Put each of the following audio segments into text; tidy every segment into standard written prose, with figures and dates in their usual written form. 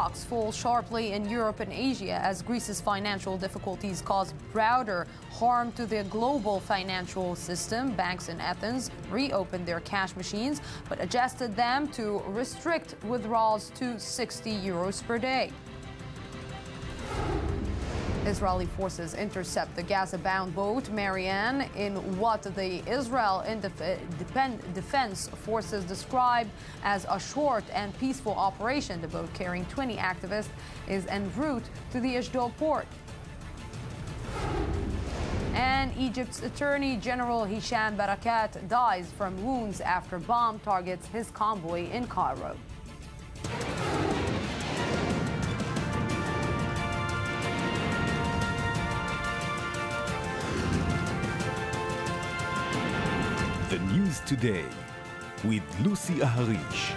stocks fall sharply in Europe and Asia as Greece's financial difficulties cause broader harm to the global financial system. Banks in Athens reopened their cash machines but adjusted them to restrict withdrawals to 60 euros per day. Israeli forces intercept the Gaza-bound boat Marianne in what the Israel Defense Forces described as a short and peaceful operation. The boat carrying 20 activists is en route to the Jaffa Port. And Egypt's Attorney General Hisham Barakat dies from wounds after bomb targets his convoy in Cairo. The News Today with Lucy Aharish.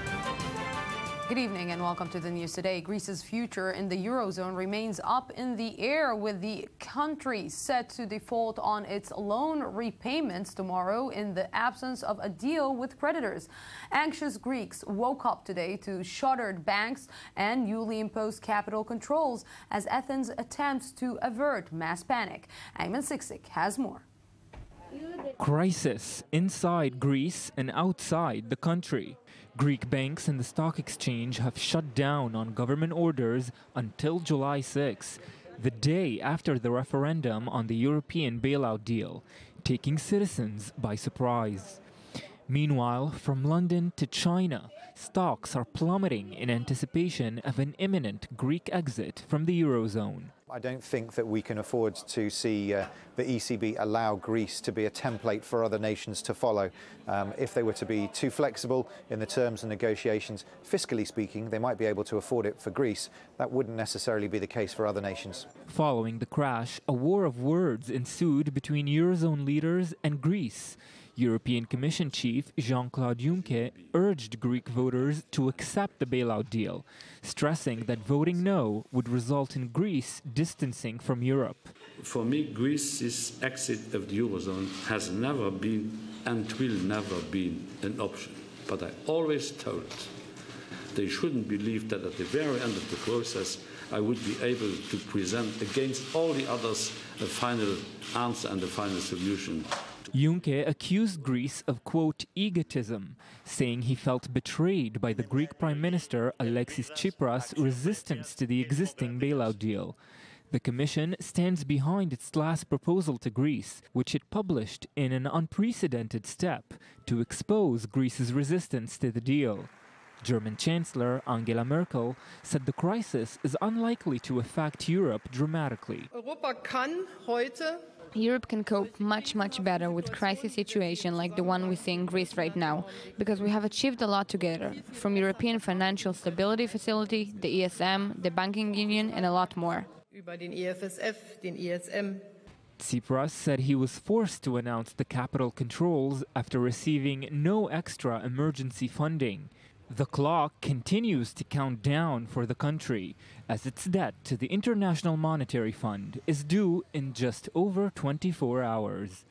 Good evening and welcome to the News Today. Greece's future in the Eurozone remains up in the air, with the country set to default on its loan repayments tomorrow in the absence of a deal with creditors. Anxious Greeks woke up today to shuttered banks and newly imposed capital controls as Athens attempts to avert mass panic. Ayman Siksik has more. Crisis inside Greece and outside the country. Greek banks and the stock exchange have shut down on government orders until July 6, the day after the referendum on the European bailout deal, taking citizens by surprise. Meanwhile, from London to China, stocks are plummeting in anticipation of an imminent Greek exit from the Eurozone. I don't think that we can afford to see the ECB allow Greece to be a template for other nations to follow. If they were to be too flexible in the terms and negotiations, fiscally speaking, they might be able to afford it for Greece. That wouldn't necessarily be the case for other nations. Following the crash, a war of words ensued between Eurozone leaders and Greece. European Commission Chief Jean-Claude Juncker urged Greek voters to accept the bailout deal, stressing that voting no would result in Greece distancing from Europe. For me, Greece's exit of the Eurozone has never been and will never be an option. But I always told they shouldn't believe that at the very end of the process I would be able to present against all the others a final answer and a final solution. Juncker accused Greece of, quote, egotism, saying he felt betrayed by the Greek Prime Minister Alexis Tsipras' resistance to the existing bailout deal. The Commission stands behind its last proposal to Greece, which it published in an unprecedented step to expose Greece's resistance to the deal. German Chancellor Angela Merkel said the crisis is unlikely to affect Europe dramatically. Europe can cope much better with crisis situation like the one we see in Greece right now, because we have achieved a lot together, from European Financial Stability Facility, the ESM, the Banking Union, and a lot more. Tsipras said he was forced to announce the capital controls after receiving no extra emergency funding. The clock continues to count down for the country as its debt to the International Monetary Fund is due in just over 24 hours.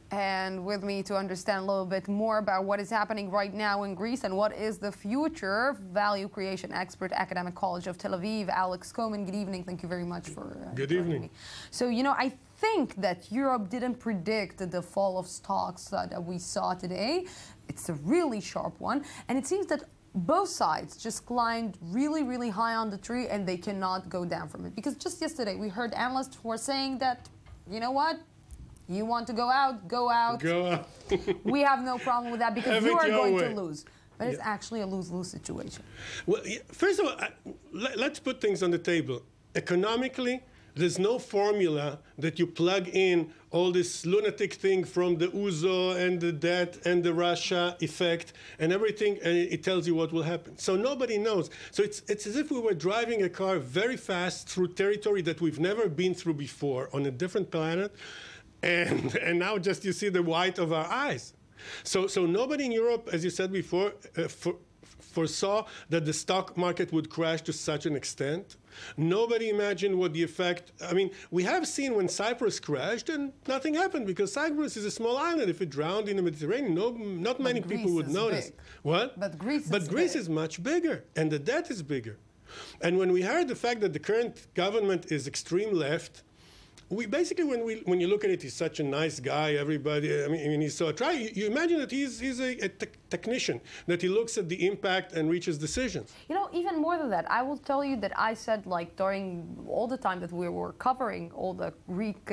And with me to understand a little bit more about what is happening right now in Greece and what is the future, value creation expert, Academic College of Tel Aviv, Alex Coman. Good evening. Thank you very much for Good evening. Me. So, I think that Europe didn't predict the fall of stocks that we saw today. It's a really sharp one. And it seems that both sides just climbed really high on the tree and they cannot go down from it. Because just yesterday we heard analysts who were saying that, you know what? You want to go out, go out. Go out. We have no problem with that because you are going to lose. But it's actually a lose-lose situation. Well, first of all, let's put things on the table. Economically, there's no formula that you plug in all this lunatic thing from the USO and the debt and the Russia effect and everything, and it tells you what will happen. So nobody knows. So it's as if we were driving a car very fast through territory that we've never been through before on a different planet, and now just you see the white of our eyes. So nobody in Europe, as you said before, foresaw that the stock market would crash to such an extent. Nobody imagined what the effect. I mean, we have seen when Cyprus crashed and nothing happened because Cyprus is a small island. If it drowned in the Mediterranean, not many people would notice. Big. What? But Greece is much bigger, and the debt is bigger. And when we heard the fact that the current government is extreme left, we basically, when you look at it, he's such a nice guy. Everybody, I mean, he's so attractive. You imagine that he's a technician, that he looks at the impact and reaches decisions. You know, even more than that, I will tell you that I said, like, during all the time that we were covering all the Greek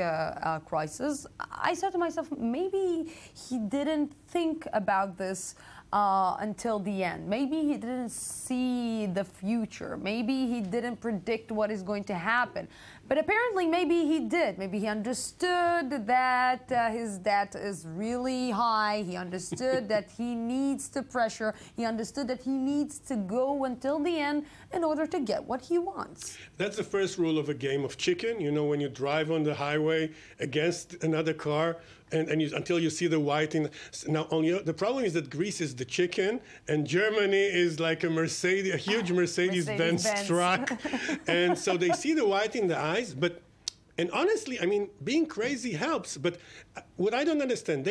crisis, I said to myself, maybe he didn't think about this until the end. Maybe he didn't see the future. Maybe he didn't predict what is going to happen. But apparently, maybe he did. Maybe he understood that his debt is really high. He understood that he needs to pressure. He understood that he needs to go until the end in order to get what he wants. That's the first rule of a game of chicken. You know, when you drive on the highway against another car, until you see the white. Now, the problem is that Greece is the chicken, and Germany is like a huge Mercedes-Benz truck. And so they see the white in the eyes. And honestly, I mean, being crazy helps. But what I don't understand,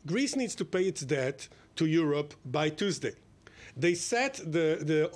Greece needs to pay its debt to Europe by Tuesday. They set they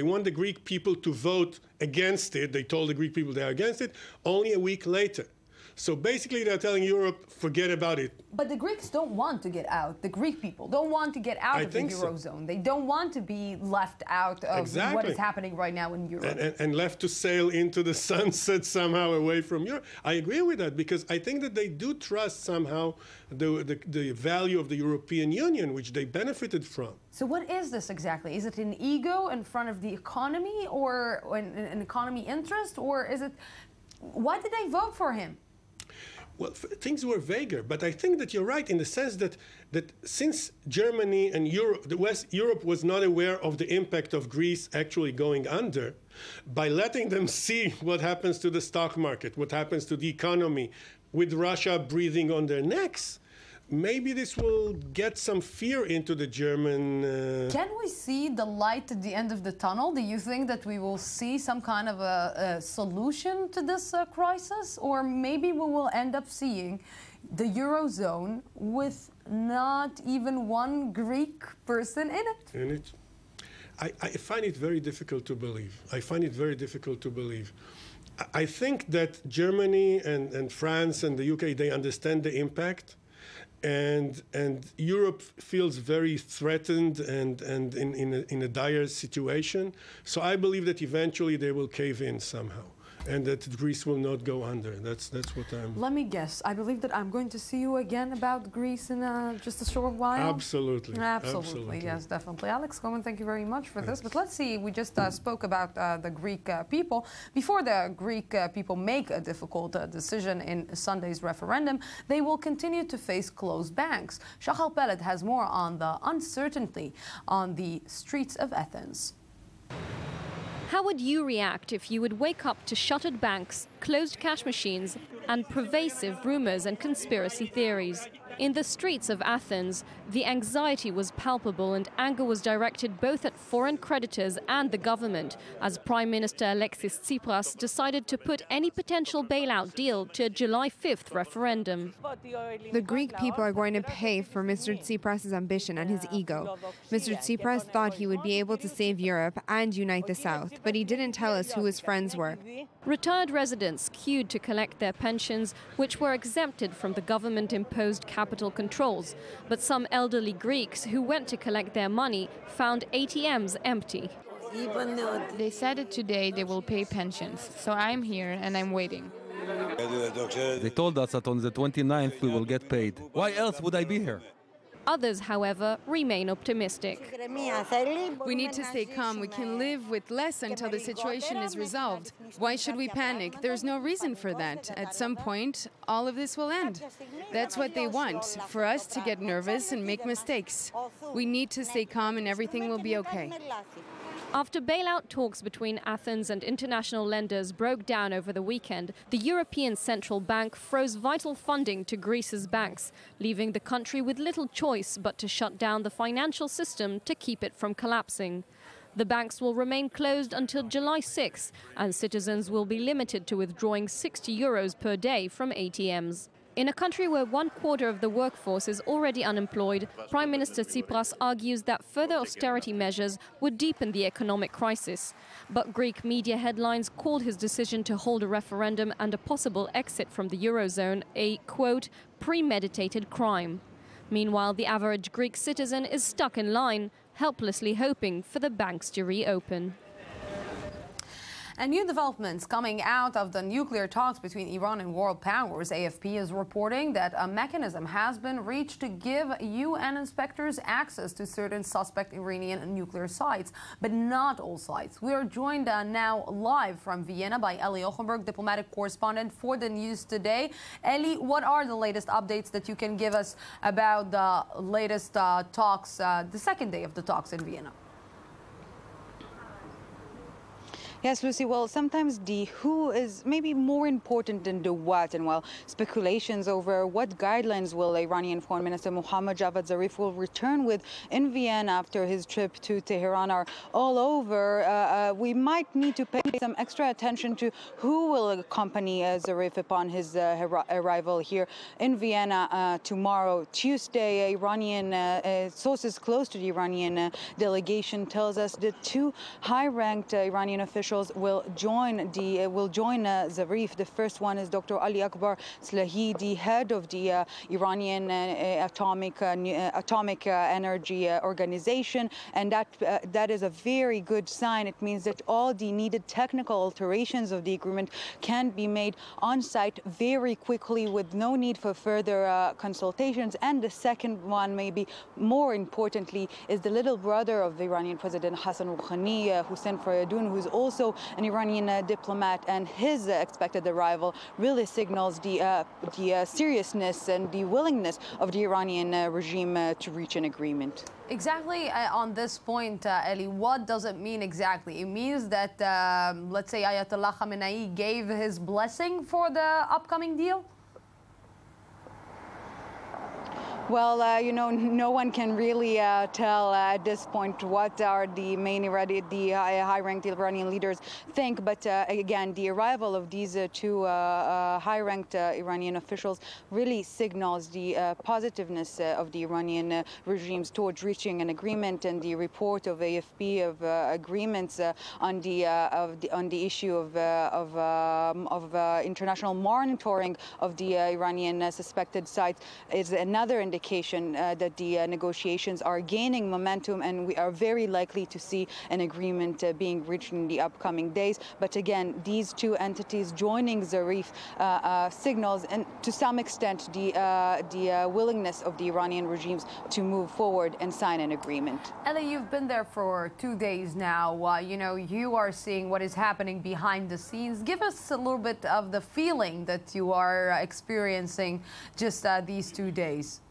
want the Greek people to vote against it. They told the Greek people they are against it only a week later. So basically, they're telling Europe, forget about it. But the Greeks don't want to get out. The Greek people don't want to get out of the Eurozone. So. They don't want to be left out of what is happening right now in Europe. And left to sail into the sunset somehow away from Europe. I agree with that, because I think that they do trust somehow the value of the European Union, which they benefited from. So what is this exactly? Is it an ego in front of the economy, or an economy interest, or is it... Why did they vote for him? Well, things were vaguer, but I think that you're right in the sense that since Germany and Europe was not aware of the impact of Greece actually going under, by letting them see what happens to the stock market, what happens to the economy, with Russia breathing on their necks, maybe this will get some fear into the German... Can we see the light at the end of the tunnel? Do you think that we will see some kind of a solution to this crisis? Or maybe we will end up seeing the Eurozone with not even one Greek person in it? I find it very difficult to believe. I think that Germany and France and the UK, they understand the impact. And Europe feels very threatened and in a dire situation. So I believe that eventually they will cave in somehow, and that Greece will not go under. That's what I'm... Let me guess. I believe that I'm going to see you again about Greece in just a short while. Absolutely. Yes, definitely. Alex Cohen, thank you very much for this. But let's see, we just spoke about the Greek people. Before the Greek people make a difficult decision in Sunday's referendum, they will continue to face closed banks. Shachar Peled has more on the uncertainty on the streets of Athens. How would you react if you would wake up to shuttered banks, closed cash machines, and pervasive rumors and conspiracy theories? In the streets of Athens, the anxiety was palpable and anger was directed both at foreign creditors and the government, as Prime Minister Alexis Tsipras decided to put any potential bailout deal to a July 5th referendum. The Greek people are going to pay for Mr. Tsipras' ambition and his ego. Mr. Tsipras thought he would be able to save Europe and unite the South, but he didn't tell us who his friends were. Retired residents queued to collect their pensions, which were exempted from the government-imposed capital controls. But some elderly Greeks who went to collect their money found ATMs empty. They said that today they will pay pensions, so I'm here and I'm waiting. They told us that on the 29th we will get paid. Why else would I be here? Others, however, remain optimistic. We need to stay calm. We can live with less until the situation is resolved. Why should we panic? There's no reason for that. At some point, all of this will end. That's what they want, for us to get nervous and make mistakes. We need to stay calm and everything will be okay. After bailout talks between Athens and international lenders broke down over the weekend, the European Central Bank froze vital funding to Greece's banks, leaving the country with little choice but to shut down the financial system to keep it from collapsing. The banks will remain closed until July 6, and citizens will be limited to withdrawing €60 per day from ATMs. In a country where 1/4 of the workforce is already unemployed, Prime Minister Tsipras argues that further austerity measures would deepen the economic crisis. But Greek media headlines called his decision to hold a referendum and a possible exit from the Eurozone a, quote, premeditated crime. Meanwhile, the average Greek citizen is stuck in line, helplessly hoping for the banks to reopen. And new developments coming out of the nuclear talks between Iran and world powers. AFP is reporting that a mechanism has been reached to give UN inspectors access to certain suspect Iranian nuclear sites, but not all sites. We are joined now live from Vienna by Eli Ochenberg, diplomatic correspondent for the News Today. Eli, what are the latest updates that you can give us about the latest talks, the second day of the talks in Vienna? Yes, Lucy, well, sometimes the who is maybe more important than the what. And while speculations over what guidelines will Iranian Foreign Minister Mohammad Javad Zarif will return with in Vienna after his trip to Tehran are all over, we might need to pay some extra attention to who will accompany Zarif upon his arrival here in Vienna tomorrow, Tuesday. Iranian sources close to the Iranian delegation tells us that two high-ranked Iranian officials will join Zarif. The first one is Dr. Ali Akbar Slahi, the head of the Iranian Atomic Energy Organization, and that is a very good sign. It means that all the needed technical alterations of the agreement can be made on site very quickly with no need for further consultations. And the second one, maybe more importantly, is the little brother of the Iranian President Hassan Rouhani, Hussein Fayyadun, who is also an Iranian diplomat, and his expected arrival really signals the seriousness and the willingness of the Iranian regime to reach an agreement. Exactly on this point, Eli, what does it mean exactly? It means that, let's say, Ayatollah Khamenei gave his blessing for the upcoming deal? Well, no one can really tell at this point what are the main high-ranked Iranian leaders think. But again, the arrival of these two high-ranked Iranian officials really signals the positiveness of the Iranian regimes towards reaching an agreement. And the report of AFP of agreements on the issue of international monitoring of the Iranian suspected sites is another indication that the negotiations are gaining momentum, and we are very likely to see an agreement being reached in the upcoming days. But again, these two entities joining Zarif signals, and to some extent, the willingness of the Iranian regimes to move forward and sign an agreement. Eli, you've been there for 2 days now. You are seeing what is happening behind the scenes. Give us a little bit of the feeling that you are experiencing just these 2 days.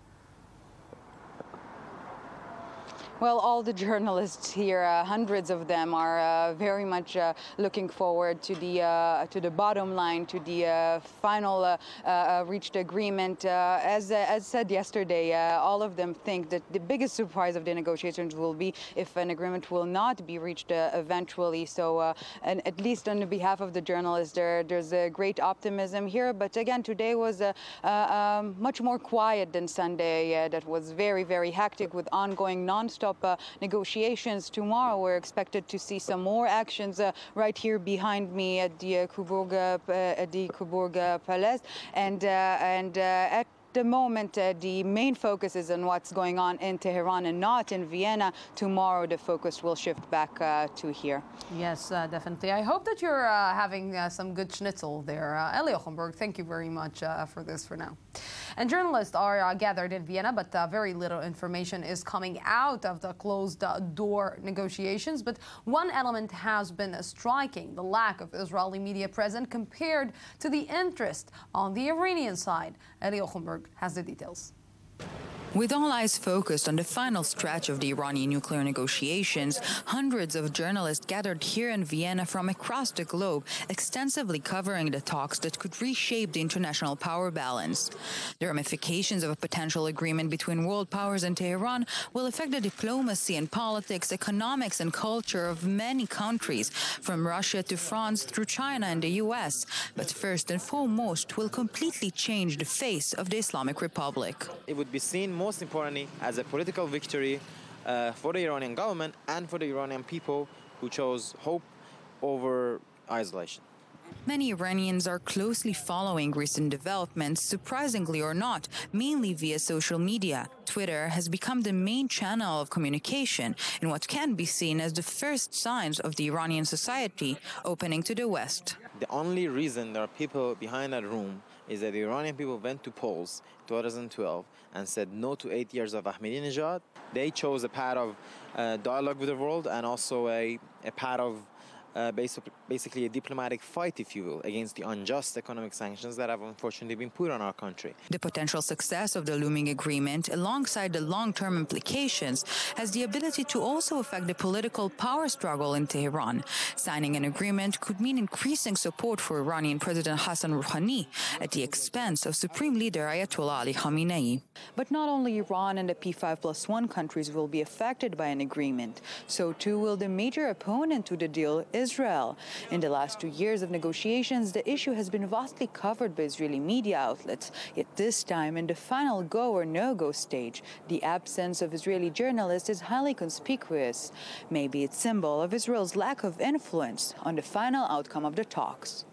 Well, all the journalists here, hundreds of them, are very much looking forward to the bottom line, to the final reached agreement. As said yesterday, all of them think that the biggest surprise of the negotiations will be if an agreement will not be reached eventually. So, and at least on behalf of the journalists, there's a great optimism here. But again, today was much more quiet than Sunday. That was very, very hectic with ongoing non-stop negotiations. Tomorrow we're expected to see some more actions right here behind me at the Coburg Palace, and at the moment, the main focus is on what's going on in Tehran and not in Vienna. Tomorrow, the focus will shift back to here. Yes, definitely. I hope that you're having some good schnitzel there. Eli Ochenberg, thank you very much for this for now. And journalists are gathered in Vienna, but very little information is coming out of the closed-door negotiations. But one element has been striking: the lack of Israeli media present compared to the interest on the Iranian side. Eli Ochenberg has the details. With all eyes focused on the final stretch of the Iranian nuclear negotiations, hundreds of journalists gathered here in Vienna from across the globe, extensively covering the talks that could reshape the international power balance. The ramifications of a potential agreement between world powers and Tehran will affect the diplomacy and politics, economics and culture of many countries, from Russia to France through China and the US. But first and foremost, will completely change the face of the Islamic Republic. It would be seen most importantly as a political victory for the Iranian government and for the Iranian people who chose hope over isolation. Many Iranians are closely following recent developments, surprisingly or not, mainly via social media. Twitter has become the main channel of communication in what can be seen as the first signs of the Iranian society opening to the West. The only reason there are people behind that room is that the Iranian people went to polls in 2012 and said no to 8 years of Ahmadinejad. They chose a path of dialogue with the world and also a path of basically a diplomatic fight, if you will, against the unjust economic sanctions that have unfortunately been put on our country. The potential success of the looming agreement, alongside the long-term implications, has the ability to also affect the political power struggle in Tehran. Signing an agreement could mean increasing support for Iranian President Hassan Rouhani at the expense of Supreme Leader Ayatollah Ali Khamenei. But not only Iran and the P5+1 countries will be affected by an agreement, so too will the major opponent to the deal, Israel. In the last 2 years of negotiations, the issue has been vastly covered by Israeli media outlets. Yet this time, in the final go or no-go stage, the absence of Israeli journalists is highly conspicuous. Maybe it's symbol of Israel's lack of influence on the final outcome of the talks.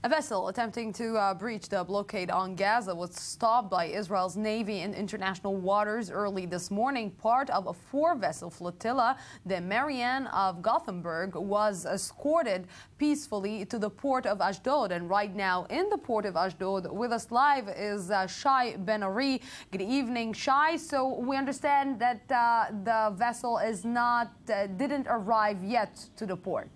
A vessel attempting to breach the blockade on Gaza was stopped by Israel's Navy in international waters early this morning. Part of a 4-vessel flotilla, the Marianne of Gothenburg, was escorted peacefully to the port of Ashdod. And right now in the port of Ashdod with us live is Shai Ben-Ari. Good evening, Shai. So we understand that the vessel is didn't arrive yet to the port.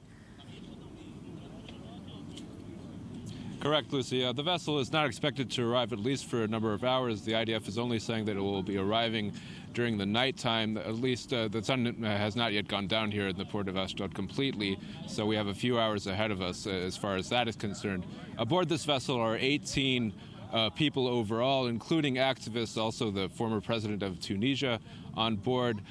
Correct, Lucy. The vessel is not expected to arrive at least for a number of hours. The IDF is only saying that it will be arriving during the nighttime. At least the sun has not yet gone down here in the port of Ashdod completely, so we have a few hours ahead of us as far as that is concerned. Aboard this vessel are 18 people overall, including activists, also the former president of Tunisia on board,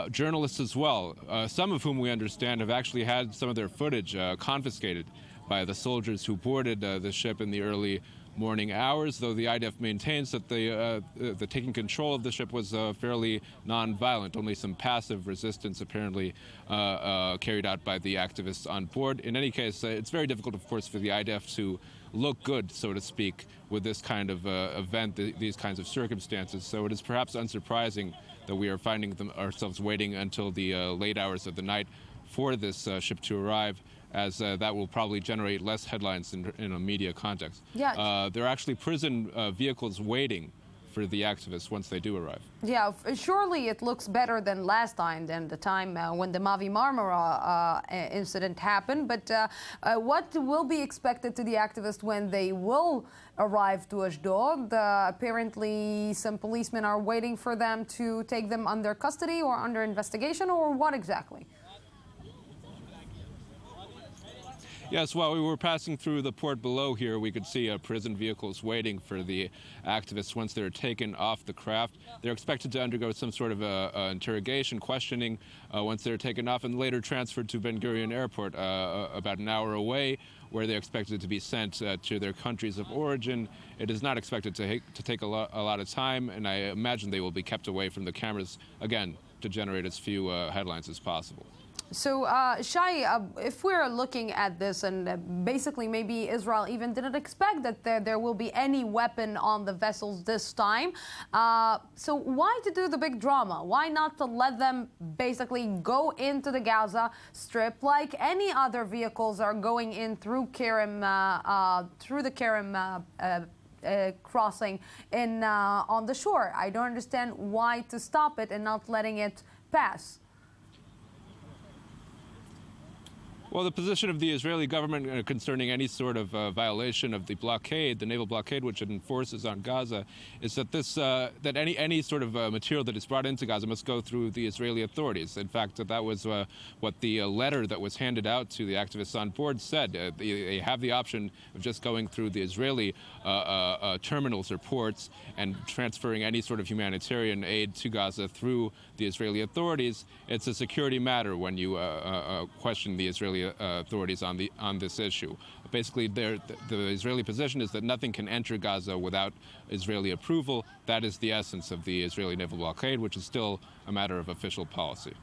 journalists as well, some of whom we understand have actually had some of their footage confiscated by the soldiers who boarded the ship in the early morning hours, though the IDF maintains that the taking control of the ship was fairly non-violent. Only some passive resistance apparently carried out by the activists on board. In any case, it's very difficult, of course, for the IDF to look good, so to speak, with this kind of event, these kinds of circumstances. So it is perhaps unsurprising that we are finding ourselves waiting until the late hours of the night for this ship to arrive, as that will probably generate less headlines in a media context. Yeah. There are actually prison vehicles waiting for the activists once they do arrive. Yeah, surely it looks better than last time, than the time when the Mavi Marmara incident happened. But what will be expected to the activists when they will arrive to Ashdod? Apparently some policemen are waiting for them to take them under custody or under investigation, or what exactly? Yes, while we were passing through the port below here, we could see prison vehicles waiting for the activists once they're taken off the craft. They're expected to undergo some sort of interrogation, questioning once they're taken off, and later transferred to Ben Gurion Airport about an hour away, where they're expected to be sent to their countries of origin. It is not expected to take a lot of time, and I imagine they will be kept away from the cameras, again, to generate as few headlines as possible. So, Shai, if we're looking at this, and basically maybe Israel even didn't expect that there will be any weapon on the vessels this time, so why to do the big drama? Why not to let them basically go into the Gaza Strip like any other vehicles are going in through Kerem, through the Kerem crossing on the shore? I don't understand why to stop it and not letting it pass. Well, the position of the Israeli government concerning any sort of violation of the blockade, the naval blockade, which it enforces on Gaza, is that that any sort of material that is brought into Gaza must go through the Israeli authorities. In fact, that was what the letter that was handed out to the activists on board said. They have the option of just going through the Israeli terminals or ports and transferring any sort of humanitarian aid to Gaza through the Israeli authorities. It's a security matter when you question the Israeli authorities on this issue. Basically, the Israeli position is that nothing can enter Gaza without Israeli approval. That is the essence of the Israeli naval blockade, which is still a matter of official policy.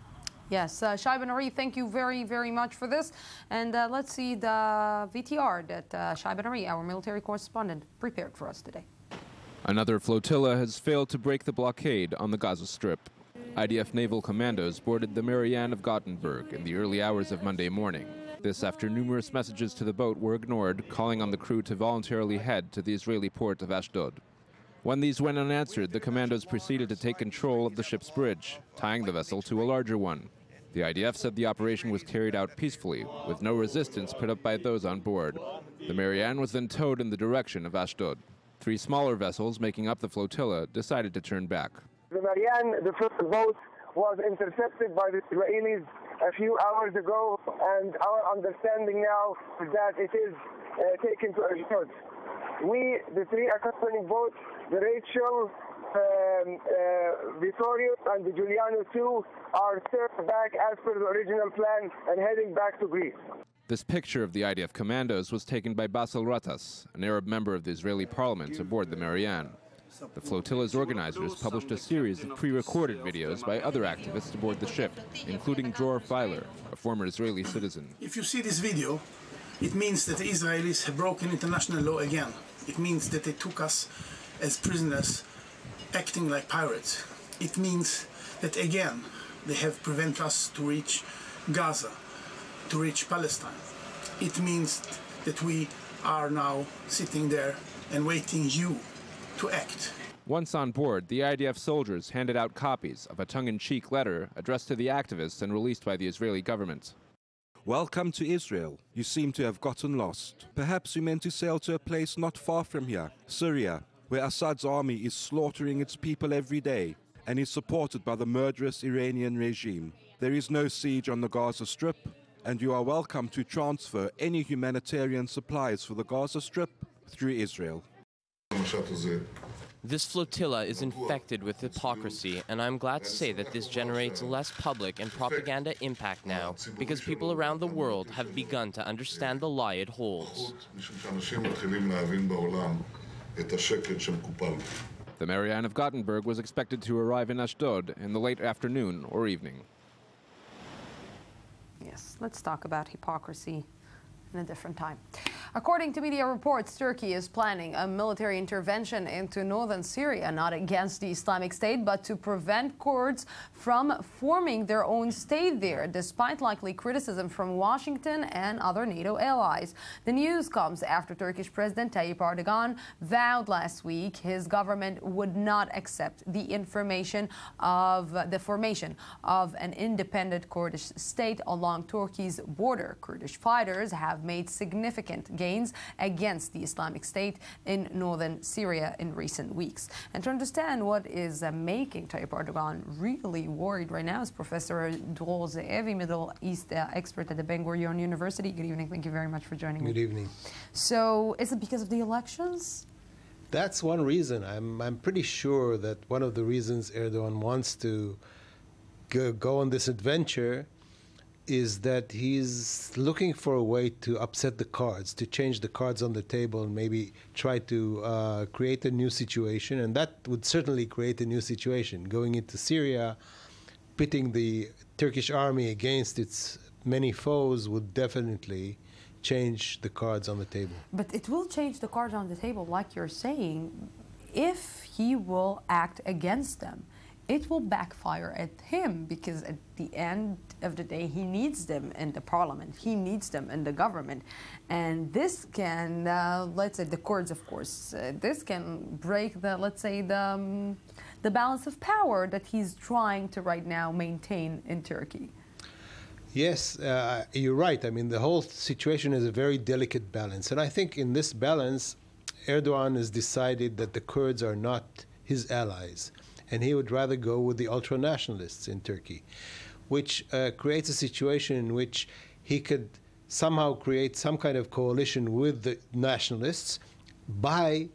Yes, Shai Ben-Ari, thank you very, very much for this. And let's see the VTR that Shai Ben-Ari, our military correspondent, prepared for us today. Another flotilla has failed to break the blockade on the Gaza Strip. IDF naval commandos boarded the Marianne of Gothenburg in the early hours of Monday morning. This after numerous messages to the boat were ignored, calling on the crew to voluntarily head to the Israeli port of Ashdod. When these went unanswered, the commandos proceeded to take control of the ship's bridge, tying the vessel to a larger one. The IDF said the operation was carried out peacefully, with no resistance put up by those on board. The Marianne was then towed in the direction of Ashdod. 3 smaller vessels making up the flotilla decided to turn back. The Marianne, the first boat, was intercepted by the Israelis a few hours ago, and our understanding now is that it is taken to Ashdod. We, the 3 accompanying boats, the Rachel, Vittorio, and the Giuliano II, are turned back as per the original plan and heading back to Greece. This picture of the IDF commandos was taken by Basel Ratas, an Arab member of the Israeli parliament aboard the Marianne. The flotilla's organizers published a series of pre-recorded videos by other activists aboard the ship, including Dror Filer, a former Israeli citizen. If you see this video, it means that the Israelis have broken international law again. It means that they took us as prisoners, acting like pirates. It means that again, they have prevented us to reach Gaza, to reach Palestine. It means that we are now sitting there and waiting you to act. Once on board, the IDF soldiers handed out copies of a tongue-in-cheek letter addressed to the activists and released by the Israeli government. Welcome to Israel. You seem to have gotten lost. Perhaps you meant to sail to a place not far from here, Syria, where Assad's army is slaughtering its people every day and is supported by the murderous Iranian regime. There is no siege on the Gaza Strip, and you are welcome to transfer any humanitarian supplies for the Gaza Strip through Israel. This flotilla is infected with hypocrisy, and I'm glad to say that this generates less public and propaganda impact now, because people around the world have begun to understand the lie it holds. The Marianne of Gothenburg was expected to arrive in Ashdod in the late afternoon or evening. Yes, let's talk about hypocrisy in a different time. According to media reports, Turkey is planning a military intervention into northern Syria, not against the Islamic State, but to prevent Kurds from forming their own state there, despite likely criticism from Washington and other NATO allies. The news comes after Turkish President Tayyip Erdogan vowed last week his government would not accept the formation of an independent Kurdish state along Turkey's border. Kurdish fighters have made significant gains against the Islamic State in northern Syria in recent weeks. And to understand what is making Tayyip Erdogan really worried right now is Professor Dror Ze'evi, Middle East expert at the Ben Gurion University. Good evening. Thank you very much for joining me. Good evening. So is it because of the elections? That's one reason. I'm pretty sure that one of the reasons Erdogan wants to go on this adventure is that he's looking for a way to upset the cards, to change the cards on the table and maybe try to create a new situation. And that would certainly create a new situation. Going into Syria, pitting the Turkish army against its many foes would definitely change the cards on the table. But it will change the cards on the table, like you're saying, if he will act against them. It will backfire at him, because at the end of the day, he needs them in the parliament. He needs them in the government. And this can, let's say, the Kurds, of course, this can break the, let's say, the balance of power that he's trying to right now maintain in Turkey. Yes, you're right. I mean, the whole situation is a very delicate balance. And I think in this balance, Erdogan has decided that the Kurds are not his allies. And he would rather go with the ultra-nationalists in Turkey, which creates a situation in which he could somehow create some kind of coalition with the nationalists by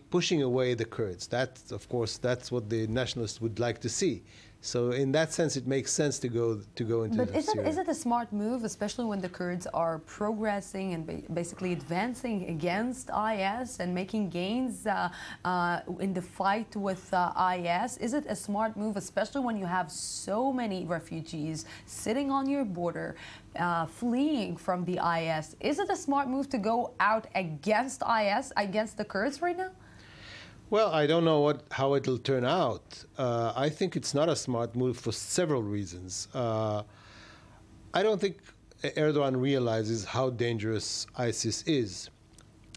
pushing away the Kurds. That's, of course, that's what the nationalists would like to see. So in that sense, it makes sense to go into But Syria. is it a smart move, especially when the Kurds are progressing and basically advancing against IS and making gains in the fight with IS? Is it a smart move, especially when you have so many refugees sitting on your border, fleeing from the IS? Is it a smart move to go out against IS, against the Kurds right now? Well, I don't know how it'll turn out. I think it's not a smart move for several reasons. I don't think Erdogan realizes how dangerous ISIS is.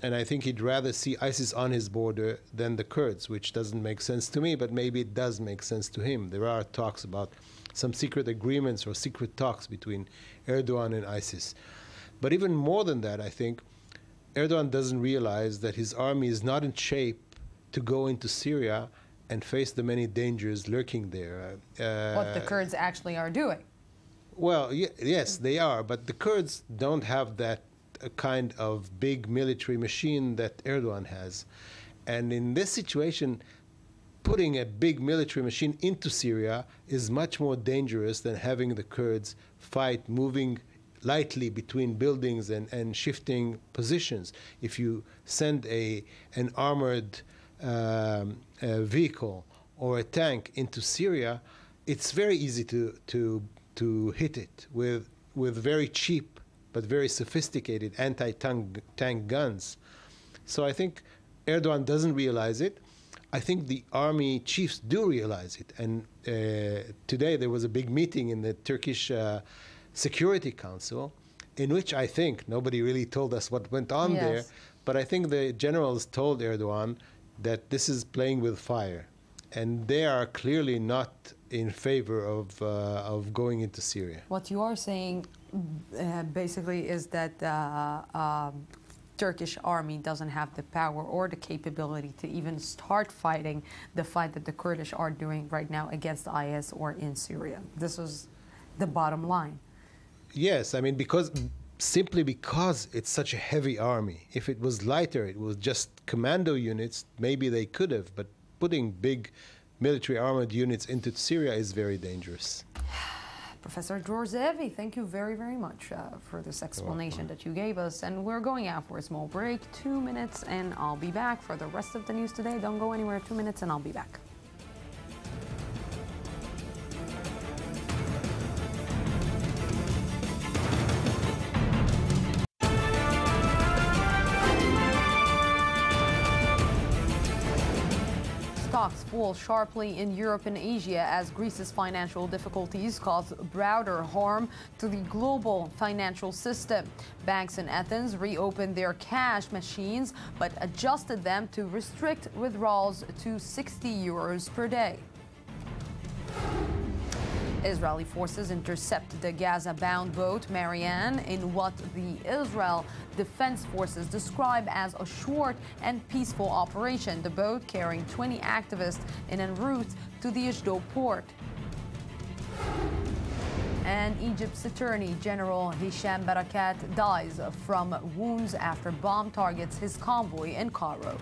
And I think he'd rather see ISIS on his border than the Kurds, which doesn't make sense to me, but maybe it does make sense to him. There are talks about some secret agreements or secret talks between Erdogan and ISIS. But even more than that, I think Erdogan doesn't realize that his army is not in shape to go into Syria and face the many dangers lurking there. What the Kurds actually are doing. Well, yes, they are, but the Kurds don't have that kind of big military machine that Erdogan has. And in this situation, putting a big military machine into Syria is much more dangerous than having the Kurds fight, moving lightly between buildings and shifting positions. If you send an armored vehicle or a tank into Syria, it's very easy to hit it with very cheap but very sophisticated anti-tank guns. So I think Erdogan doesn't realize it. I think the army chiefs do realize it. And today there was a big meeting in the Turkish Security Council in which I think, nobody really told us what went on there, but I think the generals told Erdogan that this is playing with fire, and they are clearly not in favor of going into Syria. What you are saying basically is that Turkish army doesn't have the power or the capability to even start fighting the fight that the Kurdish are doing right now against IS or in Syria. This is the bottom line. Yes, I mean, simply because it's such a heavy army. If it was lighter, it was just commando units, maybe they could have, but putting big military armored units into Syria is very dangerous. Professor Georgievi, thank you very, very much for this explanation that you gave us. And we're going out for a small break, 2 minutes, and I'll be back for the rest of the news today. Don't go anywhere, 2 minutes, and I'll be back. Stocks fall sharply in Europe and Asia as Greece's financial difficulties cause broader harm to the global financial system. Banks in Athens reopened their cash machines but adjusted them to restrict withdrawals to 60 euros per day. Israeli forces intercepted the Gaza-bound boat Marianne in what the Israel Defense Forces describe as a short and peaceful operation. The boat carrying 20 activists en route to the Jaffa Port. And Egypt's Attorney General Hisham Barakat dies from wounds after bomb targets his convoy in Cairo.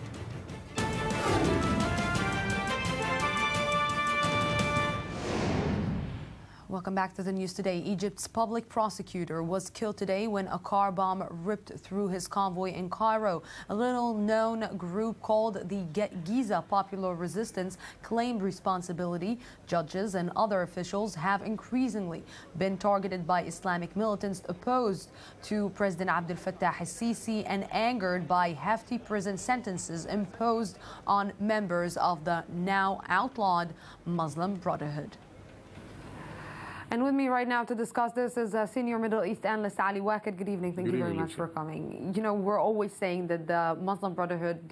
Welcome back to the news today. Egypt's public prosecutor was killed today when a car bomb ripped through his convoy in Cairo. A little-known group called the Giza Popular Resistance claimed responsibility. Judges and other officials have increasingly been targeted by Islamic militants opposed to President Abdel Fattah al-Sisi and angered by hefty prison sentences imposed on members of the now outlawed Muslim Brotherhood. And with me right now to discuss this is Senior Middle East Analyst Ali Waked. Good evening. Thank you very much for coming. You know, we're always saying that the Muslim Brotherhood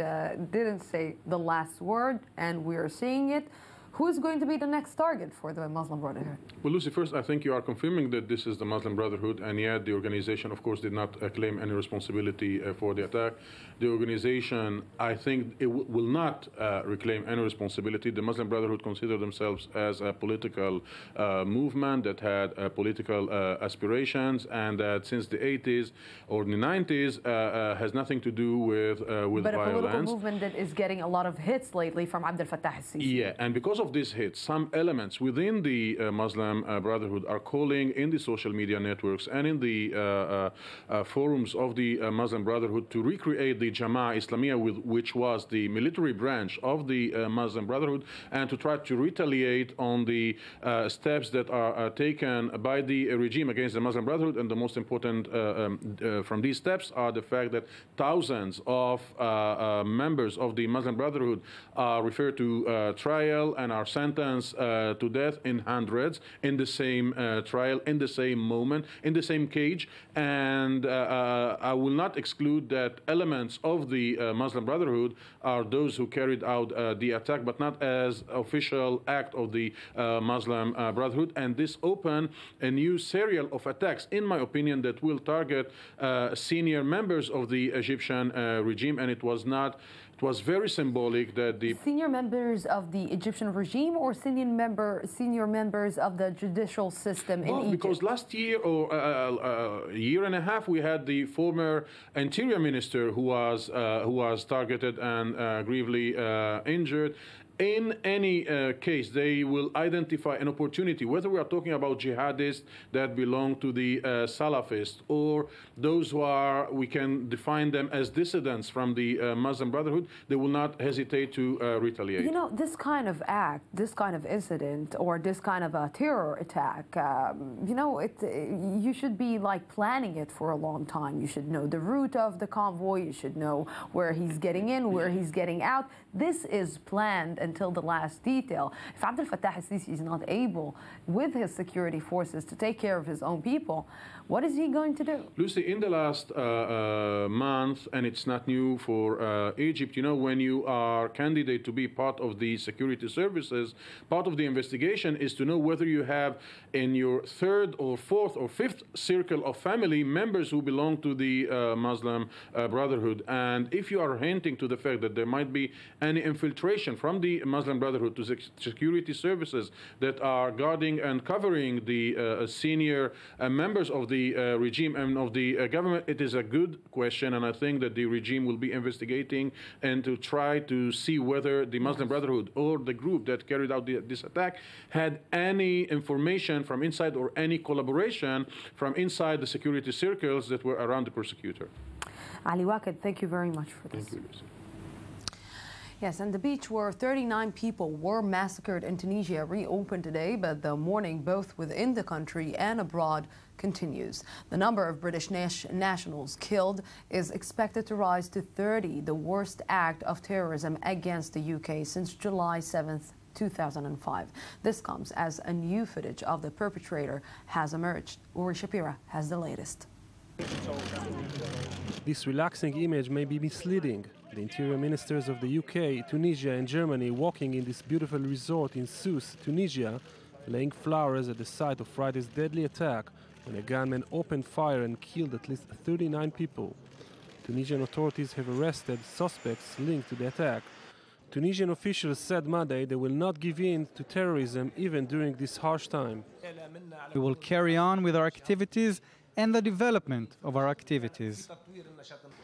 didn't say the last word, and we're seeing it. Who is going to be the next target for the Muslim Brotherhood? Well, Lucy, first, I think you are confirming that this is the Muslim Brotherhood, and yet the organization, of course, did not claim any responsibility for the attack. The organization, I think, will not reclaim any responsibility. The Muslim Brotherhood consider themselves as a political movement that had political aspirations, and that since the 80s or the 90s has nothing to do with violence. But a political movement that is getting a lot of hits lately from Abdel Fattah al-Sisi. Yeah, and because of this hit, some elements within the Muslim Brotherhood are calling in the social media networks and in the forums of the Muslim Brotherhood to recreate the Jama'ah Islamiyah, which was the military branch of the Muslim Brotherhood, and to try to retaliate on the steps that are taken by the regime against the Muslim Brotherhood. And the most important from these steps are the fact that thousands of members of the Muslim Brotherhood are referred to trial and are sentenced to death in hundreds in the same trial, in the same moment, in the same cage. And I will not exclude that elements of the Muslim Brotherhood are those who carried out the attack, but not as official act of the Muslim Brotherhood. And this opened a new serial of attacks, in my opinion, that will target senior members of the Egyptian regime. And it was very symbolic that the senior members of the Egyptian regime or senior members of the judicial system in Egypt. Because last year or a year and a half, we had the former interior minister who was targeted and gravely injured. In any case, they will identify an opportunity, whether we are talking about jihadists that belong to the Salafists or those who are, we can define them as dissidents from the Muslim Brotherhood, they will not hesitate to retaliate. You know, this kind of act, this kind of incident, or this kind of a terror attack, you know, you should be like planning it for a long time. You should know the route of the convoy. You should know where he's getting in, where he's getting out. This is planned until the last detail. If Abdel Fattah al-Sisi is not able, with his security forces, to take care of his own people, what is he going to do? Lucy, in the last month, and it's not new for Egypt, you know, when you are candidate to be part of the security services, part of the investigation is to know whether you have in your third or fourth or fifth circle of family members who belong to the Muslim Brotherhood. And if you are hinting to the fact that there might be any infiltration from the Muslim Brotherhood to security services that are guarding and covering the senior members of the regime and of the government, it is a good question, and I think that the regime will be investigating and to try to see whether the Muslim Brotherhood or the group that carried out this attack had any information from inside or any collaboration from inside the security circles that were around the persecutor. Ali Waked, thank you very much for this. Thank you, Lucy. Yes, and the beach where 39 people were massacred in Tunisia reopened today, but the mourning both within the country and abroad continues. The number of British nationals killed is expected to rise to 30, the worst act of terrorism against the UK since July 7th, 2005. This comes as a new footage of the perpetrator has emerged. Uri Shapira has the latest. This relaxing image may be misleading. The interior ministers of the UK, Tunisia and Germany walking in this beautiful resort in Sousse, Tunisia, laying flowers at the site of Friday's deadly attack when a gunman opened fire and killed at least 39 people. Tunisian authorities have arrested suspects linked to the attack. Tunisian officials said Monday they will not give in to terrorism even during this harsh time. We will carry on with our activities and the development of our activities.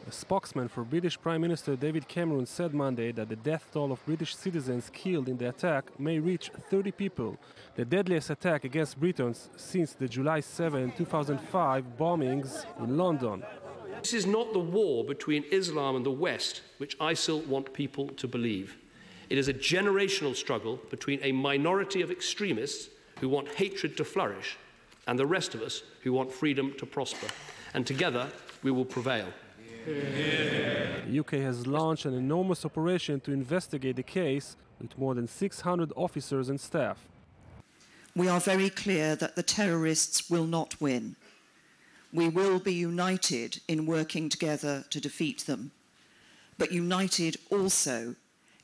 A spokesman for British Prime Minister David Cameron said Monday that the death toll of British citizens killed in the attack may reach 30 people, the deadliest attack against Britons since the July 7, 2005 bombings in London. This is not the war between Islam and the West, which ISIL want people to believe. It is a generational struggle between a minority of extremists who want hatred to flourish and the rest of us who want freedom to prosper. And together we will prevail. The UK has launched an enormous operation to investigate the case with more than 600 officers and staff. We are very clear that the terrorists will not win. We will be united in working together to defeat them, but united also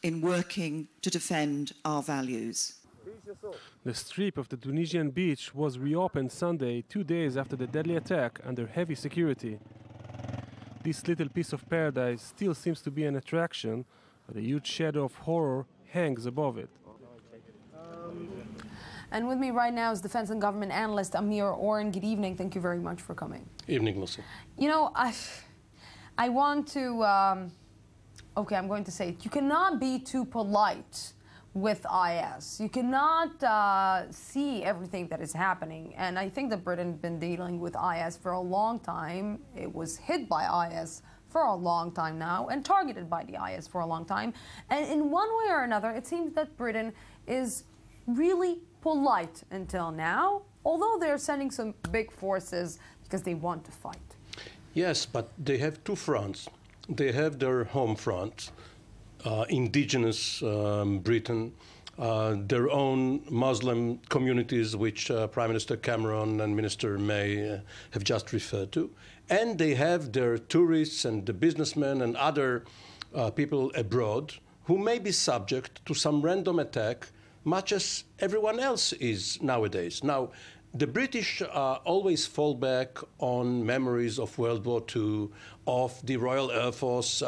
in working to defend our values. The strip of the Tunisian beach was reopened Sunday, 2 days after the deadly attack, under heavy security. This little piece of paradise still seems to be an attraction, but a huge shadow of horror hangs above it. And with me right now is defense and government analyst Amir Oren. Good evening. Thank you very much for coming. Evening, Lucy. You know, I want to, okay, I'm going to say it. You cannot be too polite with IS. You cannot see everything that is happening. And I think that Britain has been dealing with IS for a long time. It was hit by IS for a long time now and targeted by the IS for a long time. And in one way or another, it seems that Britain is really polite until now, although they're sending some big forces because they want to fight. Yes, but they have two fronts. They have their home front, indigenous Britain, their own Muslim communities, which Prime Minister Cameron and Minister May have just referred to. And they have their tourists and the businessmen and other people abroad who may be subject to some random attack, much as everyone else is nowadays. Now, the British always fall back on memories of World War II, of the Royal Air Force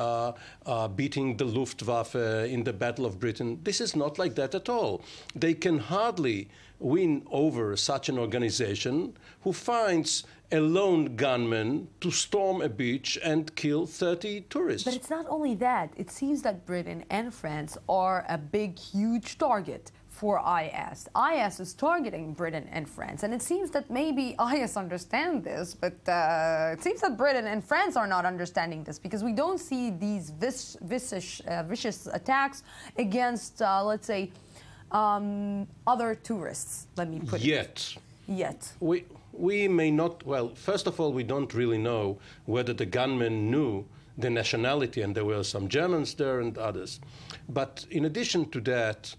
beating the Luftwaffe in the Battle of Britain. This is not like that at all. They can hardly win over such an organization who finds a lone gunman to storm a beach and kill 30 tourists. But it's not only that. It seems that Britain and France are a big, huge target for IS. IS is targeting Britain and France, and it seems that maybe IS understand this, but it seems that Britain and France are not understanding this, because we don't see these vicious attacks against, let's say, other tourists, let me put it. Yet. We may not, well, first of all, we don't really know whether the gunmen knew the nationality, and there were some Germans there and others. But in addition to that,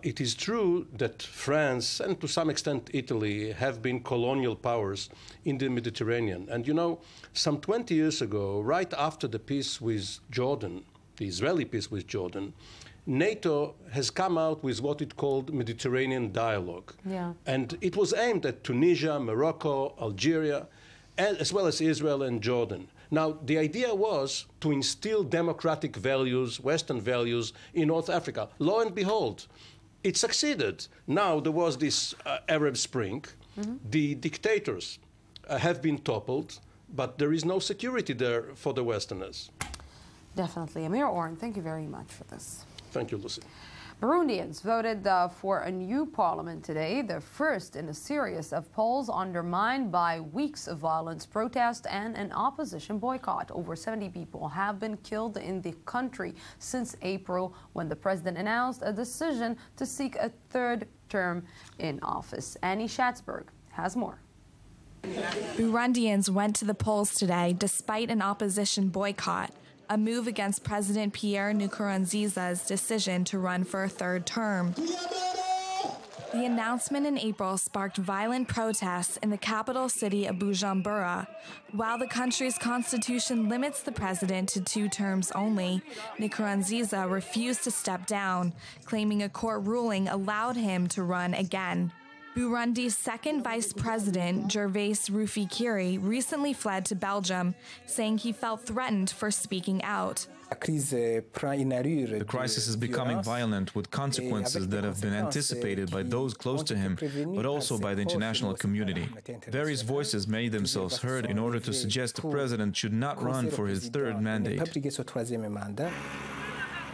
it is true that France and to some extent Italy have been colonial powers in the Mediterranean. And you know, some 20 years ago, right after the peace with Jordan, the Israeli peace with Jordan, NATO has come out with what it called Mediterranean Dialogue. Yeah. And it was aimed at Tunisia, Morocco, Algeria, as well as Israel and Jordan. Now, the idea was to instill democratic values, Western values, in North Africa. Lo and behold, it succeeded. Now there was this Arab Spring. The dictators have been toppled, but there is no security there for the Westerners. Definitely. Amir Oren, thank you very much for this. Thank you, Lucy. Burundians voted for a new parliament today, the first in a series of polls undermined by weeks of violence, protest, and an opposition boycott. Over 70 people have been killed in the country since April, when the president announced a decision to seek a third term in office. Annie Schatzberg has more. Burundians went to the polls today despite an opposition boycott, a move against President Pierre Nkurunziza's decision to run for a third term. The announcement in April sparked violent protests in the capital city of Bujumbura. While the country's constitution limits the president to 2 terms only, Nkurunziza refused to step down, claiming a court ruling allowed him to run again. Burundi's second vice president, Gervais Rufyikiri, recently fled to Belgium, saying he felt threatened for speaking out. The crisis is becoming violent, with consequences that have been anticipated by those close to him, but also by the international community. Various voices made themselves heard in order to suggest the president should not run for his third mandate.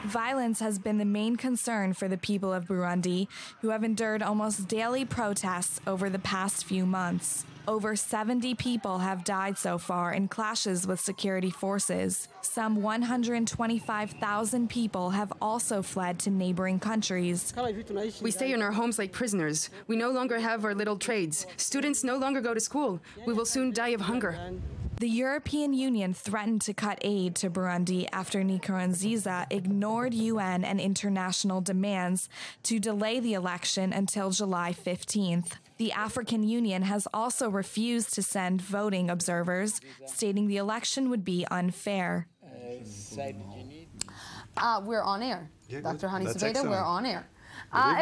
Violence has been the main concern for the people of Burundi, who have endured almost daily protests over the past few months. Over 70 people have died so far in clashes with security forces. Some 125,000 people have also fled to neighboring countries. We stay in our homes like prisoners. We no longer have our little trades. Students no longer go to school. We will soon die of hunger. The European Union threatened to cut aid to Burundi after Nkurunziza ignored UN and international demands to delay the election until July 15th. The African Union has also refused to send voting observers, stating the election would be unfair. We're on air. Dr. Hani Zubaydah, we're on air.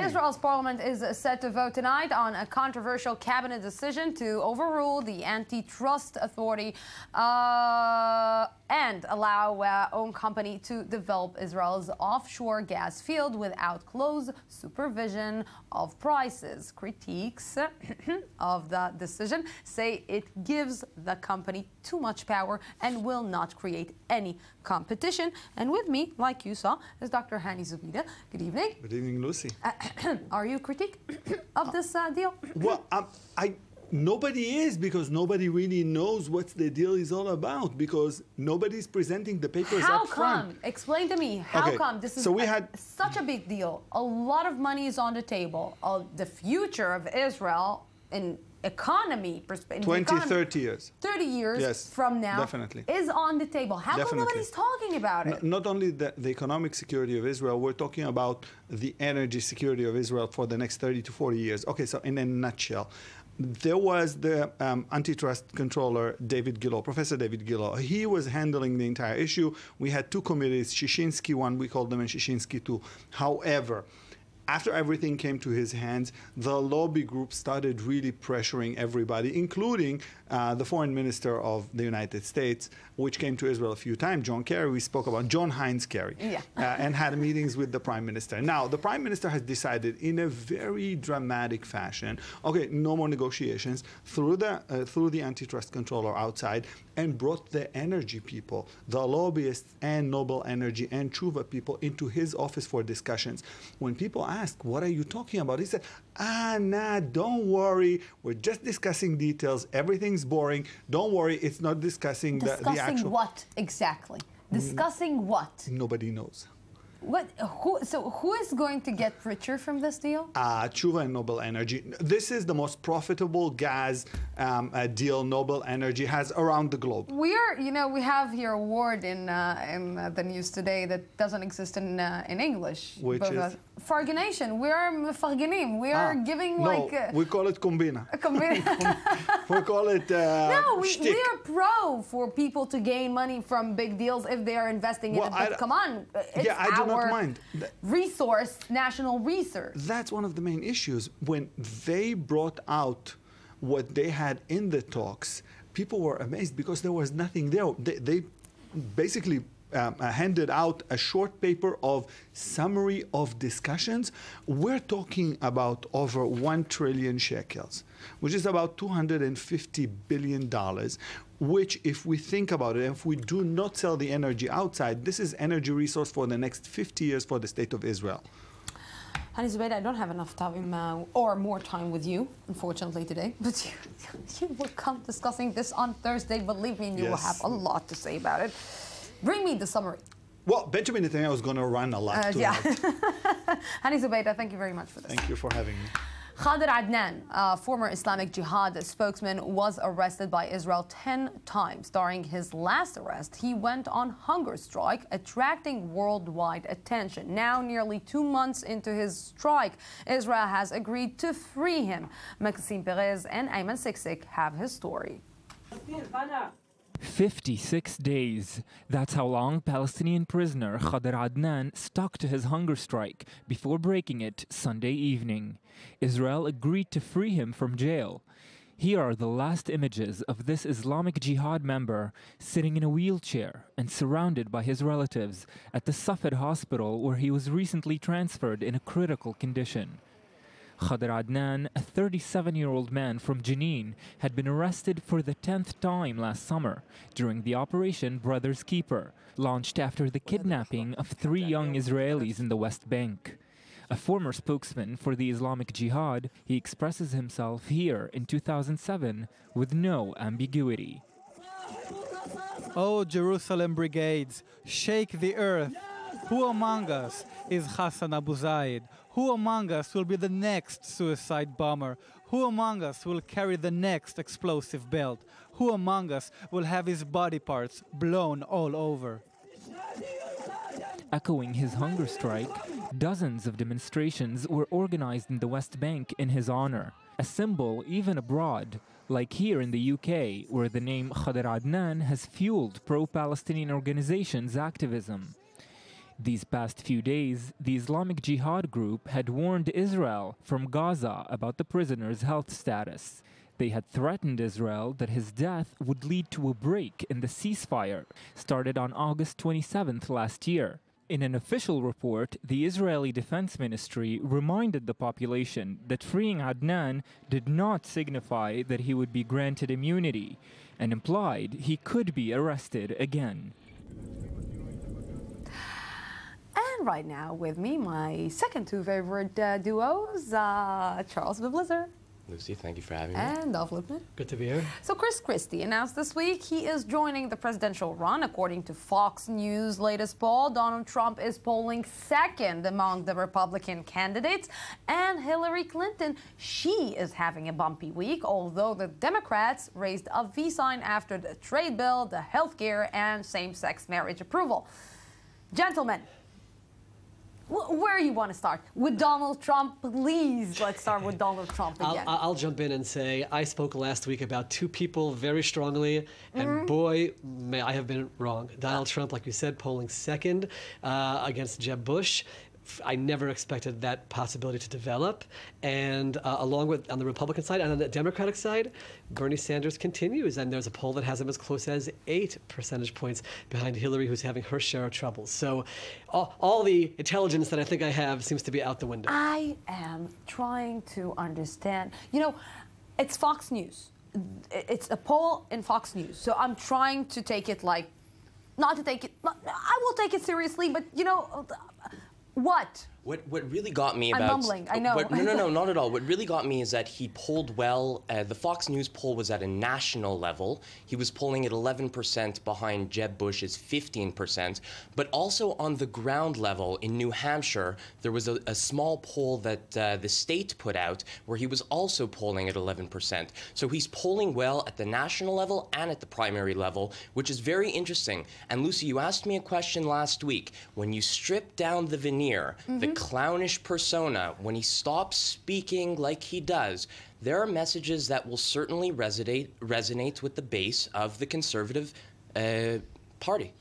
Israel's parliament is set to vote tonight on a controversial cabinet decision to overrule the antitrust authority and allow own company to develop Israel's offshore gas field without close supervision of prices. Critiques of the decision say it gives the company too much power and will not create any competition. And with me, like you saw, is Dr. Hani Zubeida. Good evening. Good evening, Lucy. Are you critique of this deal? Well, nobody is, because nobody really knows what the deal is all about, because nobody's presenting the papers How up front. come? Explain to me. How come? This is such a big deal. A lot of money is on the table. The future of Israel in economy perspective. 20, 30 years. 30 years from now definitely. Is on the table. How come nobody's talking about it? Not only the economic security of Israel, we're talking about the energy security of Israel for the next 30 to 40 years. Okay, so in a nutshell, there was the antitrust controller, David Gillow, Professor David Gillow. He was handling the entire issue. We had two committees, Shishinsky 1, we called them, and Shishinsky 2. However, after everything came to his hands, the lobby group started really pressuring everybody, including the foreign minister of the United States, which came to Israel a few times, John Kerry. We spoke about John Heinz Kerry, and had meetings with the prime minister. Now, the prime minister has decided in a very dramatic fashion, okay, no more negotiations, through the antitrust controller outside, and brought the energy people, the lobbyists and Noble Energy and Tshuva people into his office for discussions. When people ask, what are you talking about? He said, nah, don't worry. We're just discussing details. Everything's boring. Don't worry. It's not discussing the actual... Discussing what exactly? Discussing what? Nobody knows. What? Who is going to get richer from this deal? Tshuva and Noble Energy. This is the most profitable gas deal Noble Energy has around the globe. We have here a word in the news today that doesn't exist in English. Which is? Fargination. We are farginim. We are giving we call it kombina. We call it we are pro for people to gain money from big deals if they are investing in it. But come on, it's our resource, national research. That's one of the main issues. When they brought out what they had in the talks, people were amazed because there was nothing there. They basically handed out a short paper of summary of discussions. We're talking about over 1 trillion shekels, which is about $250 billion, which, if we think about it, if we do not sell the energy outside, this is energy resource for the next 50 years for the state of Israel. Hani Zubeida, I don't have enough time or more time with you, unfortunately, today. But you will come discussing this on Thursday. Believe me, you will have a lot to say about it. Bring me the summary. Well, Benjamin Netanyahu is going to run a lot tonight. Hani Zubeida, thank you very much for this. Thank you for having me. Khader Adnan, a former Islamic Jihad spokesman, was arrested by Israel 10 times. During his last arrest, he went on hunger strike, attracting worldwide attention. Now, nearly 2 months into his strike, Israel has agreed to free him. Maxime Perez and Ayman Siksik have his story. 56 days. That's how long Palestinian prisoner Khader Adnan stuck to his hunger strike before breaking it Sunday evening. Israel agreed to free him from jail. Here are the last images of this Islamic Jihad member sitting in a wheelchair and surrounded by his relatives at the Safed hospital, where he was recently transferred in a critical condition. Khader Adnan, a 37-year-old man from Jenin, had been arrested for the 10th time last summer during the Operation Brother's Keeper, launched after the kidnapping of 3 young Israelis in the West Bank. A former spokesman for the Islamic Jihad, he expresses himself here in 2007 with no ambiguity. Oh, Jerusalem brigades, shake the earth. Who among us is Hassan Abu Zaid? Who among us will be the next suicide bomber? Who among us will carry the next explosive belt? Who among us will have his body parts blown all over? Echoing his hunger strike, dozens of demonstrations were organized in the West Bank in his honor, a symbol even abroad, like here in the UK, where the name Khader Adnan has fueled pro-Palestinian organizations' activism. These past few days, the Islamic Jihad group had warned Israel from Gaza about the prisoner's health status. They had threatened Israel that his death would lead to a break in the ceasefire started on August 27th last year. In an official report, the Israeli Defense Ministry reminded the population that freeing Adnan did not signify that he would be granted immunity, and implied he could be arrested again. And right now with me, my second two favorite duos, Charles Biblizer. Lucy, thank you for having me. And Dolph Lipman. Good to be here. So Chris Christie announced this week he is joining the presidential run. According to Fox News' latest poll, Donald Trump is polling second among the Republican candidates. And Hillary Clinton, she is having a bumpy week, although the Democrats raised a V sign after the trade bill, the health care, and same-sex marriage approval. Gentlemen, where you want to start? With Donald Trump, please. Let's start with Donald Trump again. I'll jump in and say I spoke last week about two people very strongly, and boy, may I have been wrong. Donald Trump, like you said, polling second against Jeb Bush. I never expected that possibility to develop. And along with, on the Republican side and on the Democratic side, Bernie Sanders continues. And there's a poll that has him as close as 8 percentage points behind Hillary, who's having her share of troubles. So all the intelligence that I think I have seems to be out the window. I am trying to understand. You know, it's Fox News. It's a poll in Fox News. So I'm trying to take it like, not to take it, I will take it seriously, but you know, what? What really got me about... I'm mumbling, I know. No, not at all. What really got me is that he polled well. The Fox News poll was at a national level. He was polling at 11% behind Jeb Bush's 15%. But also on the ground level in New Hampshire, there was a small poll that the state put out where he was also polling at 11%. So he's polling well at the national level and at the primary level, which is very interesting. And Lucy, you asked me a question last week. When you strip down the veneer, the clownish persona, when he stops speaking like he does, there are messages that will certainly resonate with the base of the conservative party.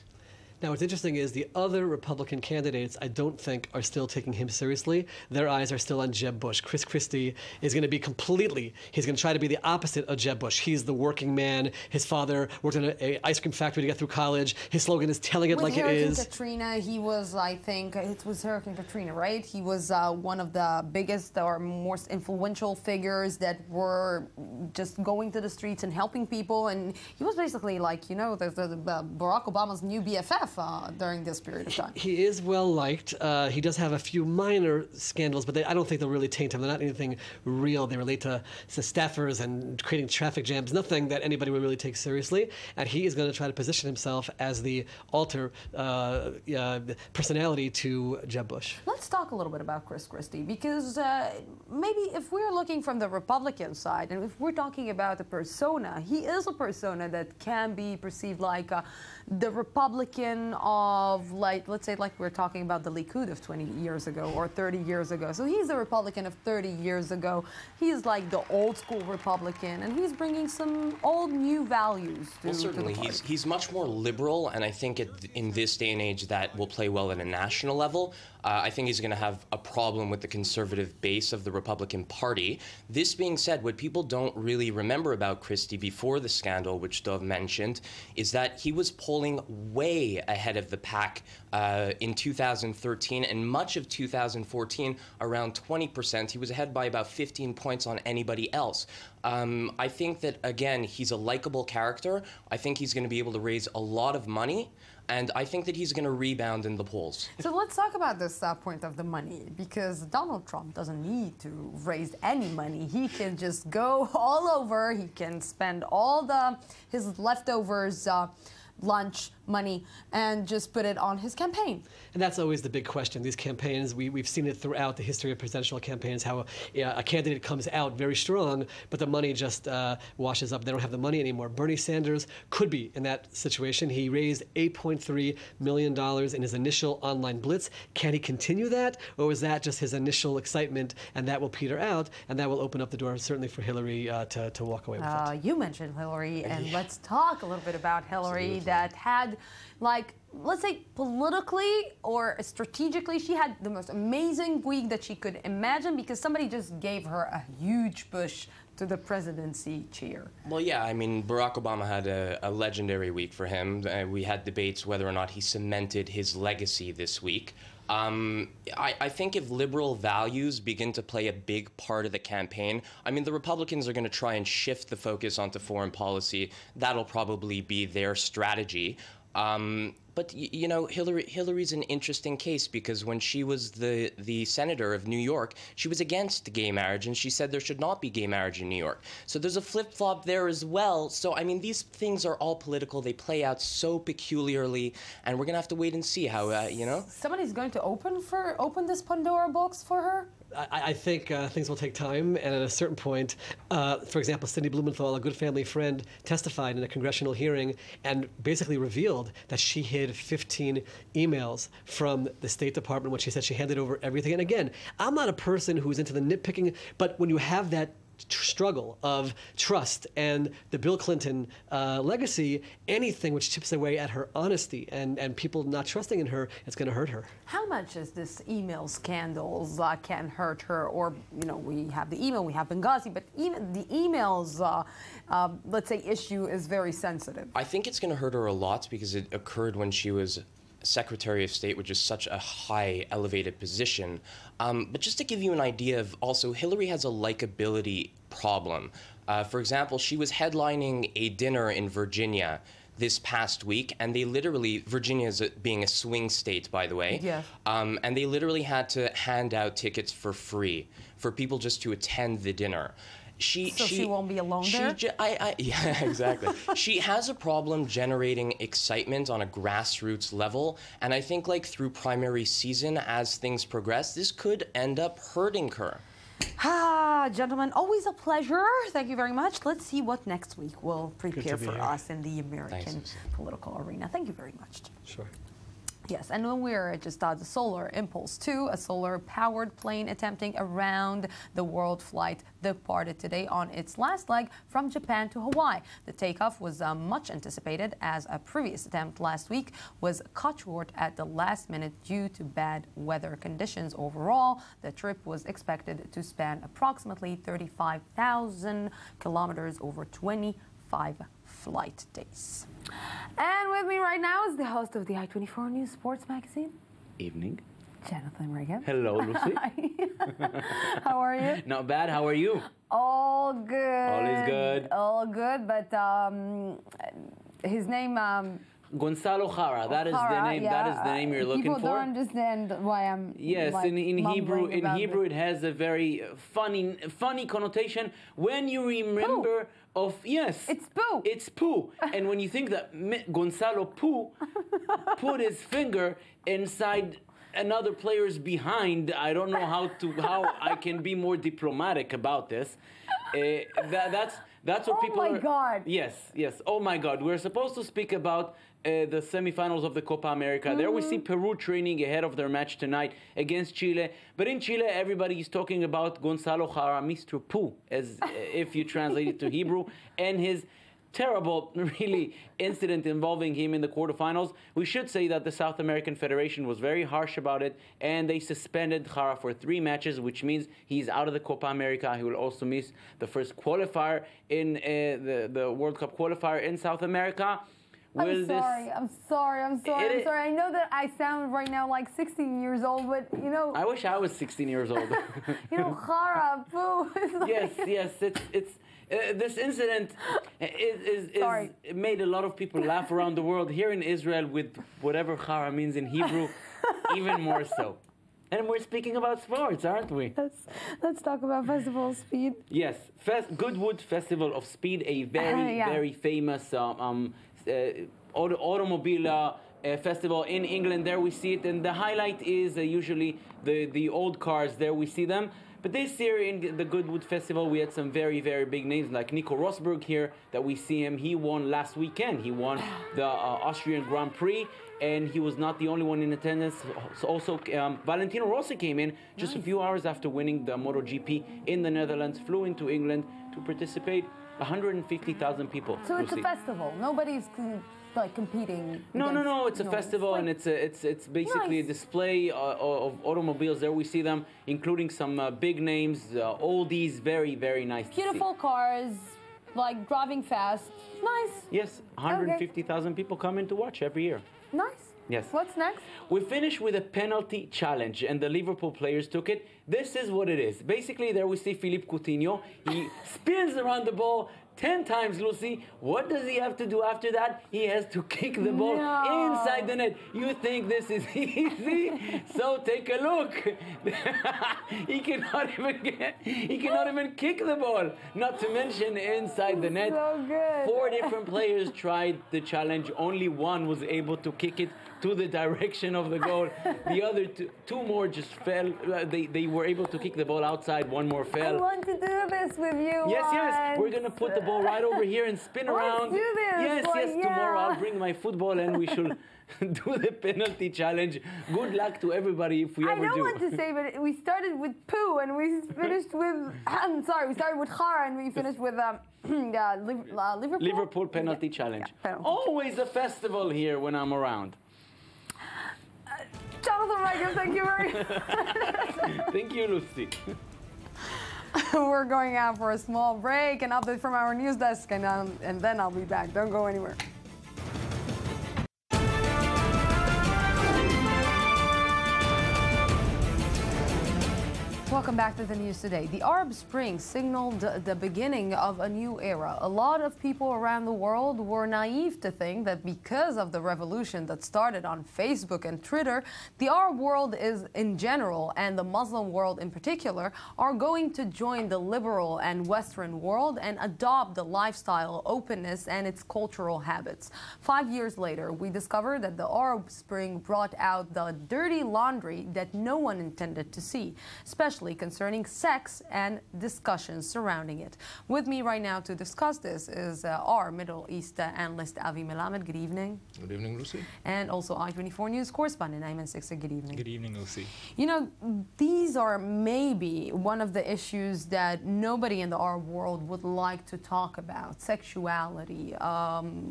Now, what's interesting is the other Republican candidates, I don't think, are still taking him seriously. Their eyes are still on Jeb Bush. Chris Christie is going to be he's going to try to be the opposite of Jeb Bush. He's the working man. His father worked in an ice cream factory to get through college. His slogan is telling it like it is. With Hurricane Katrina, he was, I think, it was Hurricane Katrina, right? He was one of the biggest or most influential figures that were just going to the streets and helping people. And he was basically like, you know, the Barack Obama's new BFF. During this period of time. He is well liked. He does have a few minor scandals, but I don't think they'll really taint him. They're not anything real. They relate to staffers and creating traffic jams, nothing that anybody would really take seriously. And he is going to try to position himself as the alter personality to Jeb Bush. Let's talk a little bit about Chris Christie, because maybe if we're looking from the Republican side, and if we're talking about a persona, he is a persona that can be perceived like the Republican of, like, let's say, like we're talking about the Likud of 20 years ago or 30 years ago. So he's the Republican of 30 years ago. He's like the old school Republican, and he's bringing some old new values to, well, certainly, to the party. He's much more liberal, and I think in this day and age that will play well at a national level. I think he's going to have a problem with the conservative base of the Republican Party. This being said, what people don't really remember about Christie before the scandal, which Dov mentioned, is that he was polling way ahead of the pack in 2013 and much of 2014, around 20%. He was ahead by about 15 points on anybody else. I think that, again, he's a likable character. I think he's going to be able to raise a lot of money. And I think that he's going to rebound in the polls. So let's talk about this point of the money, because Donald Trump doesn't need to raise any money. He can just go all over. He can spend all his leftovers lunch money and just put it on his campaign. And that's always the big question. These campaigns, we've seen it throughout the history of presidential campaigns, how a candidate comes out very strong, but the money just washes up. They don't have the money anymore. Bernie Sanders could be in that situation. He raised $8.3 million in his initial online blitz. Can he continue that, or was that just his initial excitement, and that will peter out, and that will open up the door certainly for Hillary to walk away with it? You mentioned Hillary, and let's talk a little bit about Hillary. Absolutely. that had, like, let's say politically or strategically, she had the most amazing week that she could imagine because somebody just gave her a huge push to the presidency chair. Well, yeah, I mean, Barack Obama had a legendary week for him. We had debates whether or not he cemented his legacy this week. I think if liberal values begin to play a big part of the campaign, I mean, the Republicans are going to try and shift the focus onto foreign policy. That'll probably be their strategy. But, you know, Hillary's an interesting case because when she was the senator of New York, she was against gay marriage, and she said there should not be gay marriage in New York. So there's a flip-flop there as well. So, I mean, these things are all political. They play out so peculiarly, and we're going to have to wait and see how, you know. Somebody's going to open this Pandora box for her? I think things will take time, and at a certain point, for example, Cindy Blumenthal, a good family friend, testified in a congressional hearing and basically revealed that she hid 15 emails from the State Department when she said she handed over everything. And again, I'm not a person who's into the nitpicking, but when you have that struggle of trust and the Bill Clinton legacy, anything which chips away at her honesty and people not trusting in her, it's going to hurt her. How much is this email scandals can hurt her? Or, you know, we have the email, we have Benghazi, but even the emails, let's say, issue is very sensitive. I think it's going to hurt her a lot because it occurred when she was Secretary of State, which is such a high, elevated position. But just to give you an idea of also, Hillary has a likability problem. For example, she was headlining a dinner in Virginia this past week, and they literally, Virginia is being a swing state, by the way, yeah. And they literally had to hand out tickets for free for people just to attend the dinner. She won't be alone there? Yeah, exactly. She has a problem generating excitement on a grassroots level, and I think like through primary season, as things progress, this could end up hurting her. Gentlemen, always a pleasure. Thank you very much. Let's see what next week will prepare for us in the American political arena. Thank you very much. Sure. Yes, and when we're just the Solar Impulse 2, a solar-powered plane attempting a round-the-world flight departed today on its last leg from Japan to Hawaii. The takeoff was much anticipated as a previous attempt last week was cut short at the last minute due to bad weather conditions. Overall, the trip was expected to span approximately 35,000 kilometers over 25 flight days. And with me right now is the host of the I-24 News Sports Magazine. Evening. Jonathan Reagan. Hello, Lucy. How are you? Not bad. How are you? All good. All is good. All good, but his name... Gonzalo Jara. That is the name. Yeah. That is the name you're looking for. People don't understand why I'm. Yes, like, in Hebrew, it has a very funny connotation. When you remember of it's poo. It's poo, and when you think that Gonzalo put his finger inside another player's behind, I don't know how I can be more diplomatic about this. That's what people. Oh my God! Yes. Oh my God! We're supposed to speak about the semifinals of the Copa America. Mm-hmm. There we see Peru training ahead of their match tonight against Chile. But in Chile, everybody is talking about Gonzalo Jara, Mr. Poo, as if you translate it to Hebrew, and his terrible, really, incident involving him in the quarterfinals. We should say that the South American Federation was very harsh about it, and they suspended Jara for 3 matches, which means he's out of the Copa America. He will also miss the first qualifier in the World Cup qualifier in South America. I'm sorry. I know that I sound right now like 16 years old, but you know. I wish I was 16 years old. You know, Jara, Poo. Yes. It's this incident is made a lot of people laugh around the world. Here in Israel, with whatever Jara means in Hebrew, even more so. And we're speaking about sports, aren't we? Let's talk about Festival of Speed. Yes, Goodwood Festival of Speed, a very famous automobile festival in England. There we see it, and the highlight is usually the old cars. There we see them. But this year in the Goodwood Festival, we had some very big names like Nico Rosberg here that we see him. He won last weekend. He won the Austrian Grand Prix, and he was not the only one in attendance. So also, Valentino Rossi came in just a few hours after winning the MotoGP in the Netherlands, flew into England to participate. 150,000 people. So it's a Lucy. festival. Nobody's like competing. No. It's a festival, and it's basically a display of automobiles. There we see them, including some big names, oldies, very, very nice. Beautiful cars, like driving fast. Nice. Yes, 150,000 people come in to watch every year. Nice. Yes. What's next? We finished with a penalty challenge, and the Liverpool players took it. This is what it is. Basically, there we see Philippe Coutinho. He spins around the ball 10 times, Lucy. What does he have to do after that? He has to kick the ball inside the net. You think this is easy? So take a look. He cannot even kick the ball. Not to mention inside the net. So good. 4 different players tried the challenge. Only one was able to kick it to the direction of the goal. The other two more just fell. They were able to kick the ball outside. One more fell. I want to do this with you. Yes. We're going to put the ball right over here and spin around. Let's do this. Yes. Tomorrow I'll bring my football and we should do the penalty challenge. Good luck to everybody if we ever do. I don't want to say, but we started with poo and we finished with. I'm sorry, we started with chara and we finished with Liverpool. Liverpool penalty challenge. Always a festival here when I'm around. Jonathan Reagan, thank you very much. Thank you, Lucy. We're going out for a small break, an update from our news desk, and then I'll be back. Don't go anywhere. Welcome back to the news today. The Arab Spring signaled the beginning of a new era. A lot of people around the world were naive to think that because of the revolution that started on Facebook and Twitter, the Arab world is in general, and the Muslim world in particular, are going to join the liberal and Western world and adopt the lifestyle, openness, and its cultural habits. 5 years later, we discovered that the Arab Spring brought out the dirty laundry that no one intended to see, especially concerning sex and discussions surrounding it. With me right now to discuss this is our Middle East analyst Avi Melamed. Good evening. Good evening, Lucy. And also I-24 News correspondent Ayman Siksa. Good evening. Good evening, Lucy. You know, these are maybe one of the issues that nobody in the Arab world would like to talk about. Sexuality,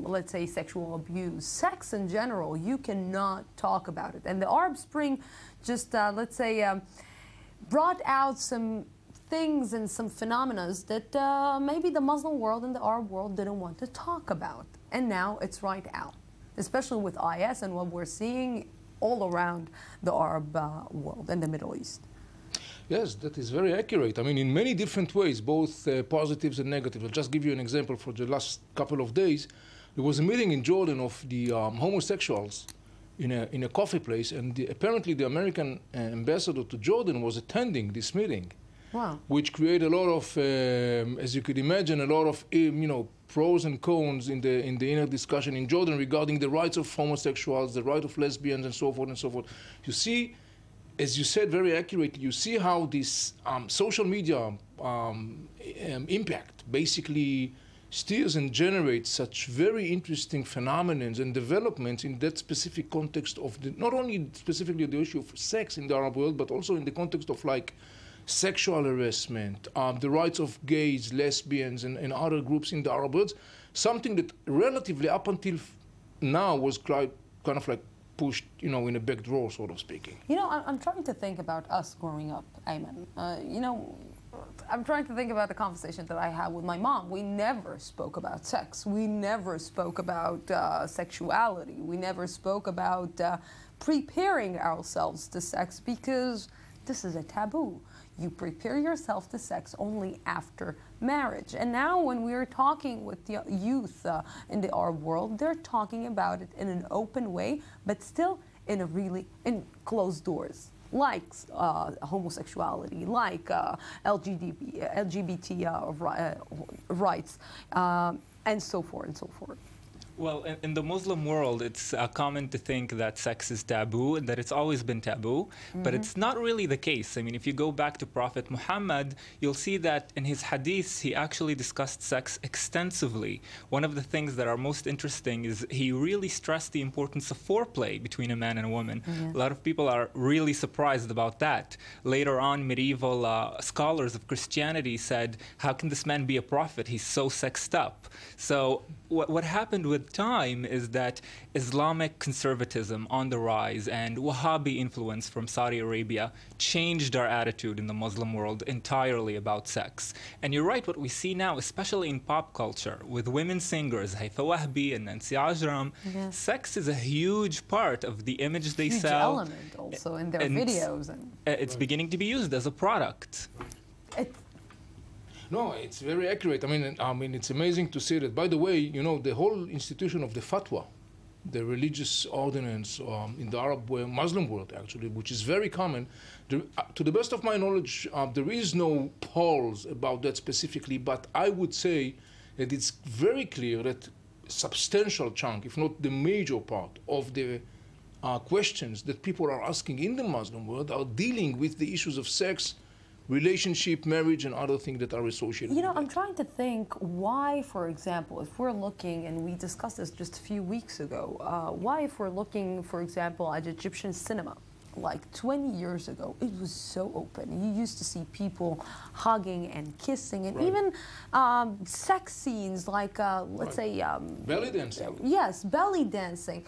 let's say sexual abuse, sex in general. You cannot talk about it. And the Arab Spring just, let's say, brought out some things and some phenomena that maybe the Muslim world and the Arab world didn't want to talk about. And now it's right out, especially with IS and what we're seeing all around the Arab world and the Middle East. Yes, that is very accurate. I mean, in many different ways, both positives and negatives. I'll just give you an example. For the last couple of days, there was a meeting in Jordan of the homosexuals in a coffee place, and apparently the American ambassador to Jordan was attending this meeting. Wow. Which created a lot of, as you could imagine, a lot of pros and cons in the inner discussion in Jordan regarding the rights of homosexuals, the right of lesbians, and so forth and so forth. You see, as you said very accurately, you see how this social media impact basically steers and generates such very interesting phenomena and developments in that specific context of not only specifically the issue of sex in the Arab world, but also in the context of like sexual harassment, the rights of gays, lesbians, and other groups in the Arab world, something that relatively up until now was kind of like pushed, in a back drawer, sort of speaking. You know, I'm trying to think about us growing up, Ayman. I'm trying to think about the conversation that I had with my mom. We never spoke about sex. We never spoke about sexuality. We never spoke about preparing ourselves to sex because this is a taboo. You prepare yourself to sex only after marriage. And now when we're talking with the youth in the Arab world, they're talking about it in an open way, but still in closed doors. Like homosexuality, like LGBT rights, and so forth and so forth. Well, in the Muslim world, it's common to think that sex is taboo and that it's always been taboo, but it's not really the case. I mean, if you go back to Prophet Muhammad, you'll see that in his hadiths, he actually discussed sex extensively. One of the things that are most interesting is he really stressed the importance of foreplay between a man and a woman. A lot of people are really surprised about that. Later on, medieval scholars of Christianity said, how can this man be a prophet? He's so sexed up. So what happened with time is that Islamic conservatism on the rise and Wahhabi influence from Saudi Arabia changed our attitude in the Muslim world entirely about sex. And you're right, what we see now, especially in pop culture, with women singers, Haifa Wahbi and Nancy Ajram, sex is a huge part of the image they huge sell. Element also in their videos. And it's beginning to be used as a product. No, it's very accurate. I mean, it's amazing to see that. By the way, you know, the whole institution of the fatwa, the religious ordinance in the Arab Muslim world, actually, which is very common, to the best of my knowledge, there is no polls about that specifically, but I would say that it's very clear that a substantial chunk, if not the major part, of the questions that people are asking in the Muslim world are dealing with the issues of sex, relationship, marriage, and other things that are associated with I'm trying to think why, for example, if we're looking, and we discussed this just a few weeks ago, why if we're looking, for example, at Egyptian cinema, like 20 years ago, it was so open. You used to see people hugging and kissing, and even sex scenes like, let's say... belly dancing. Yes, belly dancing.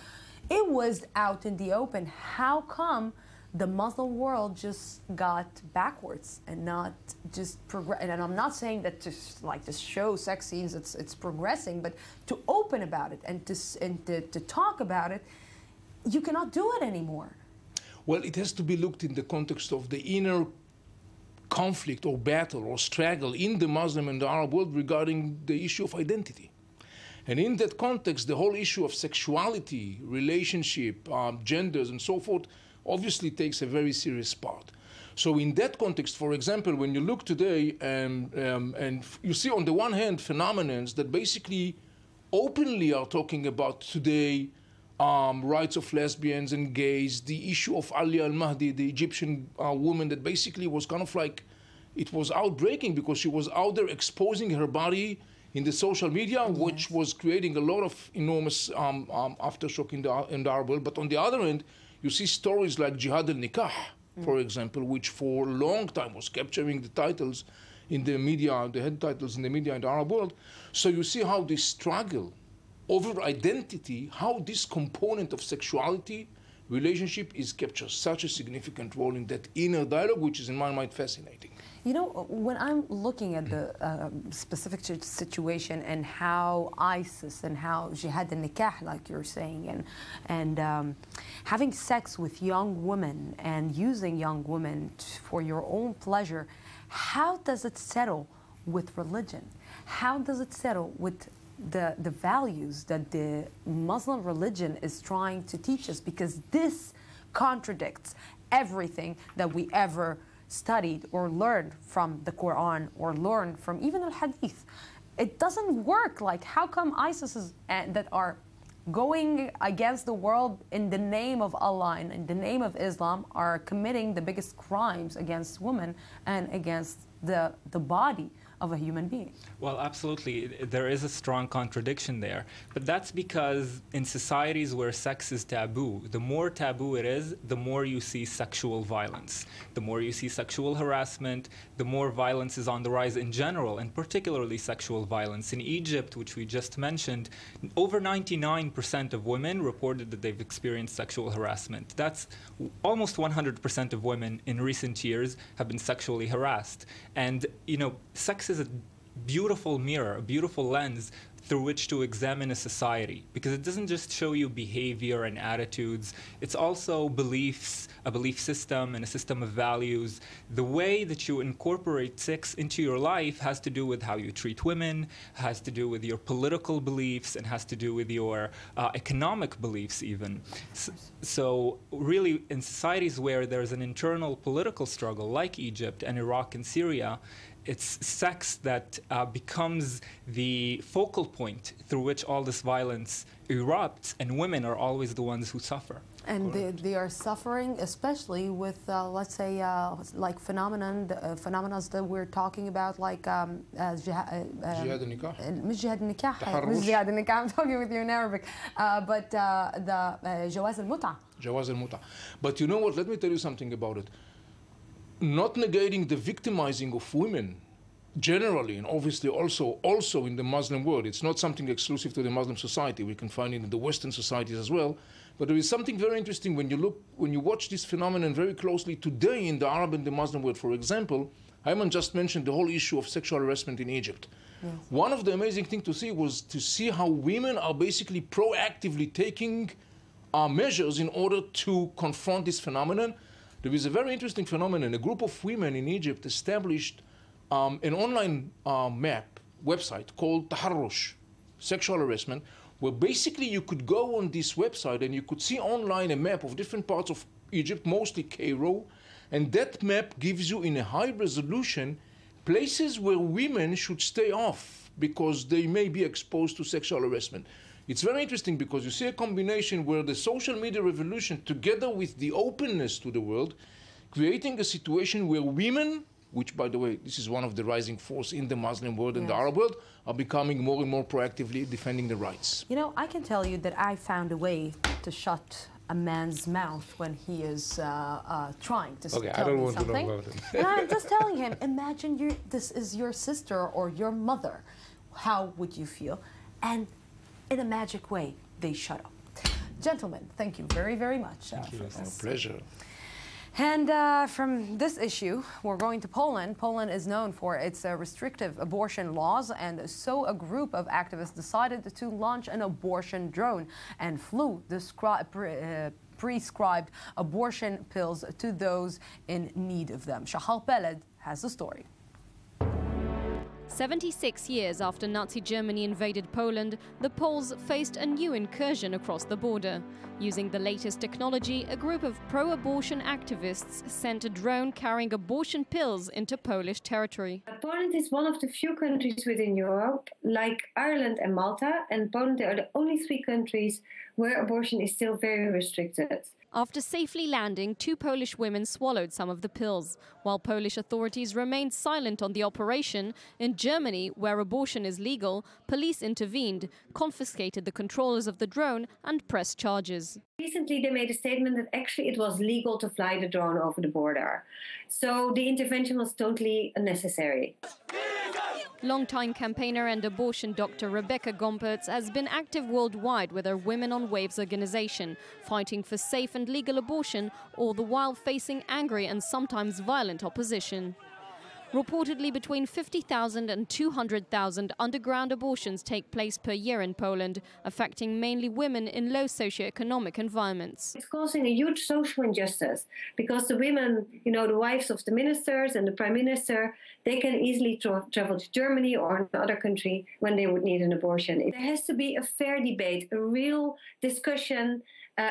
It was out in the open. How come the Muslim world just got backwards and not just progress? And I'm not saying that to show sex scenes it's progressing, but to open about it and to talk about it, you cannot do it anymore. Well, it has to be looked in the context of the inner conflict or battle or struggle in the Muslim and the Arab world regarding the issue of identity. And in that context, the whole issue of sexuality, relationship, genders, and so forth, obviously takes a very serious part. So in that context, for example, when you look today and you see on the one hand phenomena that basically openly are talking about today rights of lesbians and gays, the issue of Alia al-Mahdi, the Egyptian woman that basically was kind of like, it was outbreaking because she was out there exposing her body in the social media, which was creating a lot of enormous aftershock in the Arab world. But on the other hand, you see stories like Jihad al-Nikah, for example, which for a long time was capturing the titles in the media, the head titles in the media in the Arab world. So you see how this struggle over identity, how this component of sexuality, relationship is captured such a significant role in that inner dialogue, which is in my mind fascinating. You know, when I'm looking at the specific situation and how ISIS and how Jihad al-Nikah, like you're saying, and having sex with young women and using young women for your own pleasure, how does it settle with religion? How does it settle with the values that the Muslim religion is trying to teach us? Because this contradicts everything that we ever studied or learned from the Quran or learned from even al-Hadith. It doesn't work. Like, how come ISIS is, that are going against the world in the name of Allah and in the name of Islam are committing the biggest crimes against women and against the body of a human being? Well, absolutely. There is a strong contradiction there. But that's because in societies where sex is taboo, the more taboo it is, the more you see sexual violence. The more you see sexual harassment, the more violence is on the rise in general, and particularly sexual violence. In Egypt, which we just mentioned, over 99% of women reported that they've experienced sexual harassment. That's almost 100% of women in recent years have been sexually harassed. And, you know, sex is a beautiful mirror, a beautiful lens through which to examine a society, because it doesn't just show you behavior and attitudes, it's also beliefs, a belief system and a system of values. The way that you incorporate sex into your life has to do with how you treat women, has to do with your political beliefs, and has to do with your economic beliefs even. So really, in societies where there's an internal political struggle like Egypt and Iraq and Syria, it's sex that becomes the focal point through which all this violence erupts, and women are always the ones who suffer. And they are suffering, especially with, let's say, like phenomena that we're talking about, like Jihad al-nikah. Jihad al-nikah. Jihad al-nikah. I'm talking with you in Arabic. But the jawaz al-mut'a. Jawaz al-mut'a. But you know what? Let me tell you something about it. Not negating the victimizing of women generally, and obviously also in the Muslim world. It's not something exclusive to the Muslim society. We can find it in the Western societies as well. But there is something very interesting when you watch this phenomenon very closely today in the Arab and the Muslim world. For example, Ayman just mentioned the whole issue of sexual harassment in Egypt. Yes. One of the amazing things to see was to see how women are basically proactively taking measures in order to confront this phenomenon. There is a very interesting phenomenon. A group of women in Egypt established an online website called Taharrush, sexual harassment, where basically you could go on this website and you could see online a map of different parts of Egypt, mostly Cairo, and that map gives you in a high resolution places where women should stay off because they may be exposed to sexual harassment. It's very interesting because you see a combination where the social media revolution, together with the openness to the world, creating a situation where women, which, by the way, this is one of the rising force in the Muslim world and the Arab world, are becoming more and more proactively defending their rights. You know, I can tell you that I found a way to shut a man's mouth when he is trying to tell me something. I don't want to know about it. And I'm just telling him, imagine this is your sister or your mother. How would you feel? And in a magic way, they shut up. Gentlemen, thank you very, very much. Thank you. It's a pleasure. And from this issue, we're going to Poland. Poland is known for its restrictive abortion laws, and so a group of activists decided to launch an abortion drone and flew the prescribed abortion pills to those in need of them. Shahal Peled has the story. 76 years after Nazi Germany invaded Poland, the Poles faced a new incursion across the border. Using the latest technology, a group of pro-abortion activists sent a drone carrying abortion pills into Polish territory. Poland is one of the few countries within Europe, like Ireland and Malta, and Poland are the only 3 countries where abortion is still very restricted. After safely landing, 2 Polish women swallowed some of the pills. While Polish authorities remained silent on the operation, in Germany, where abortion is legal, police intervened, confiscated the controllers of the drone and pressed charges. Recently, they made a statement that actually it was legal to fly the drone over the border. So the intervention was totally unnecessary. Longtime campaigner and abortion doctor Rebecca Gompertz has been active worldwide with her Women on Waves organization, fighting for safe and legal abortion, all the while facing angry and sometimes violent opposition. Reportedly, between 50,000 and 200,000 underground abortions take place per year in Poland, affecting mainly women in low socioeconomic environments. It's causing a huge social injustice because the women, the wives of the ministers and the prime minister, they can easily travel to Germany or another country when they would need an abortion. There has to be a fair debate, a real discussion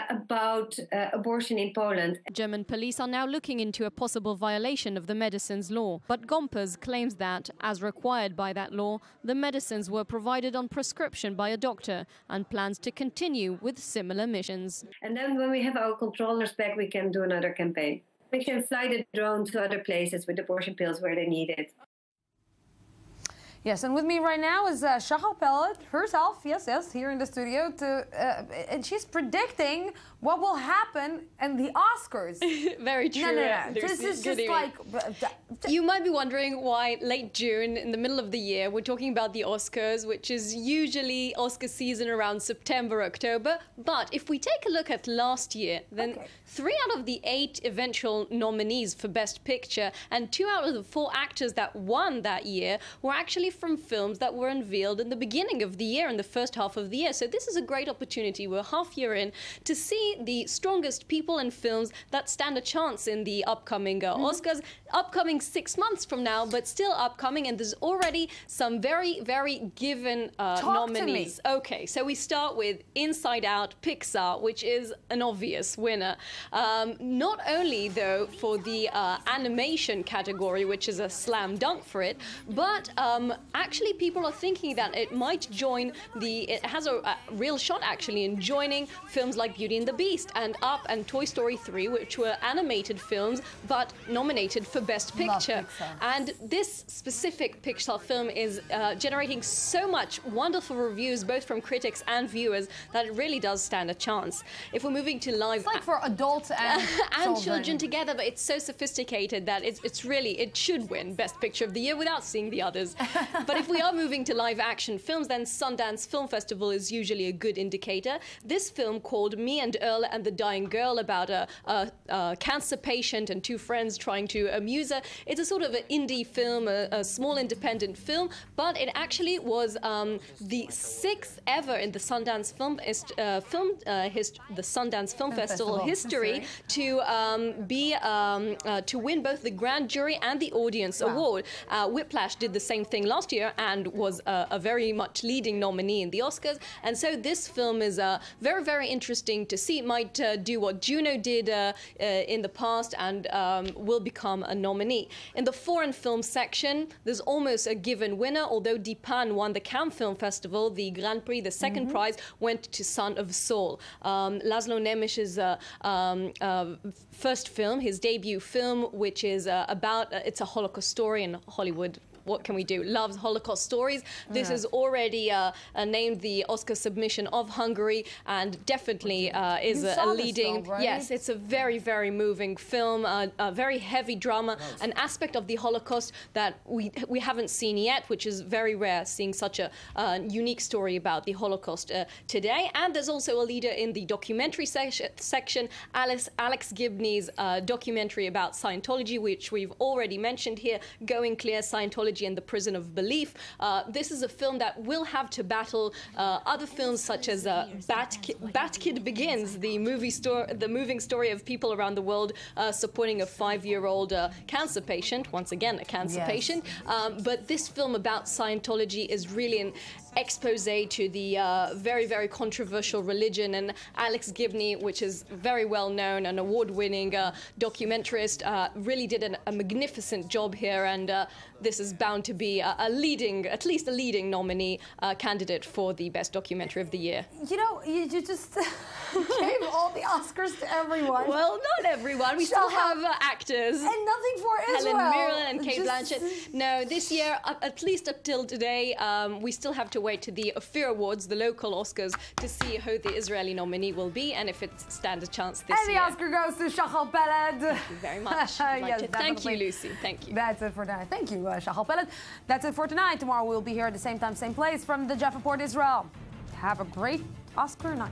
about abortion in Poland. German police are now looking into a possible violation of the medicines law, but Gompertz claims that, as required by that law, the medicines were provided on prescription by a doctor and plans to continue with similar missions. And then when we have our controllers back, we can do another campaign. We can fly the drone to other places with abortion pills where they need it. Yes, and with me right now is Shahal Peled herself, yes, here in the studio, and she's predicting what will happen in the Oscars. Very true. No. This is just like... You might be wondering why late June, in the middle of the year, we're talking about the Oscars, which is usually Oscar season around September, October. But if we take a look at last year, then 3 out of the 8 eventual nominees for Best Picture and 2 out of the 4 actors that won that year were actually from films that were unveiled in the beginning of the year, in the first half of the year. So this is a great opportunity. We're half year in to see the strongest people and films that stand a chance in the upcoming Oscars. Upcoming 6 months from now, but still upcoming, and there's already some very, very given nominees. Okay, so we start with Inside Out, Pixar, which is an obvious winner. Not only, though, for the animation category, which is a slam dunk for it, but actually people are thinking that it might join it has a real shot, actually, in joining films like Beauty and the Beast and Up and Toy Story 3, which were animated films, but nominated for Best Picture. And this specific Pixar film is generating so much wonderful reviews, both from critics and viewers, that it really does stand a chance. If we're moving to live... It's like for adults and children together, but it's so sophisticated that it's really, it should win Best Picture of the Year without seeing the others. But if we are moving to live action films, then Sundance Film Festival is usually a good indicator. This film called Me and Earl and the Dying Girl, about a cancer patient and two friends trying to amuse her. It's a sort of an indie film, a small independent film, but it actually was the 6th ever in the Sundance Film Festival history to to win both the Grand Jury and the Audience Award. Whiplash did the same thing last year and was a very much leading nominee in the Oscars. And so this film is very, very interesting to see. It might do what Juno did in the past and will become a nominee. In the foreign film section, there's almost a given winner, although Dipan won the Cannes Film Festival, the Grand Prix, the second prize went to Son of Saul. Laszlo Nemes's first film, his debut film, which is it's a Holocaust story in Hollywood. What can we do? Loves Holocaust stories. This is already named the Oscar submission of Hungary, and definitely is a leading. Film, right? Yes, it's a very, very moving film. A very heavy drama, an aspect of the Holocaust that we haven't seen yet, which is very rare. Seeing such a unique story about the Holocaust today. And there's also a leader in the documentary section, Alex Gibney's documentary about Scientology, which we've already mentioned here. Going Clear: Scientology and the Prison of Belief. This is a film that will have to battle other films such as Bat Kid Begins, the moving story of people around the world supporting a 5-year-old cancer patient, once again a cancer patient. But this film about Scientology is really an expose to the very, very controversial religion, and Alex Gibney, which is very well known, an award-winning documentarist, really did a magnificent job here, and this is bound to be at least a leading nominee candidate for the Best Documentary of the Year. You know, you just gave all the Oscars to everyone. Well, not everyone. We still have actors. And nothing for Israel. Helen Mirren and Kate Blanchett. No, this year, at least up till today, we still have to wait to the Ophir Awards, the local Oscars, to see who the Israeli nominee will be and if it stands a chance this year. And the Oscar goes to Shachal Peled. Thank you very much. Thank you, Lucy. Thank you. That's it for tonight. Thank you, Shachal Peled. That's it for tonight. Tomorrow we'll be here at the same time, same place from the Jaffa Port, Israel. Have a great Oscar night.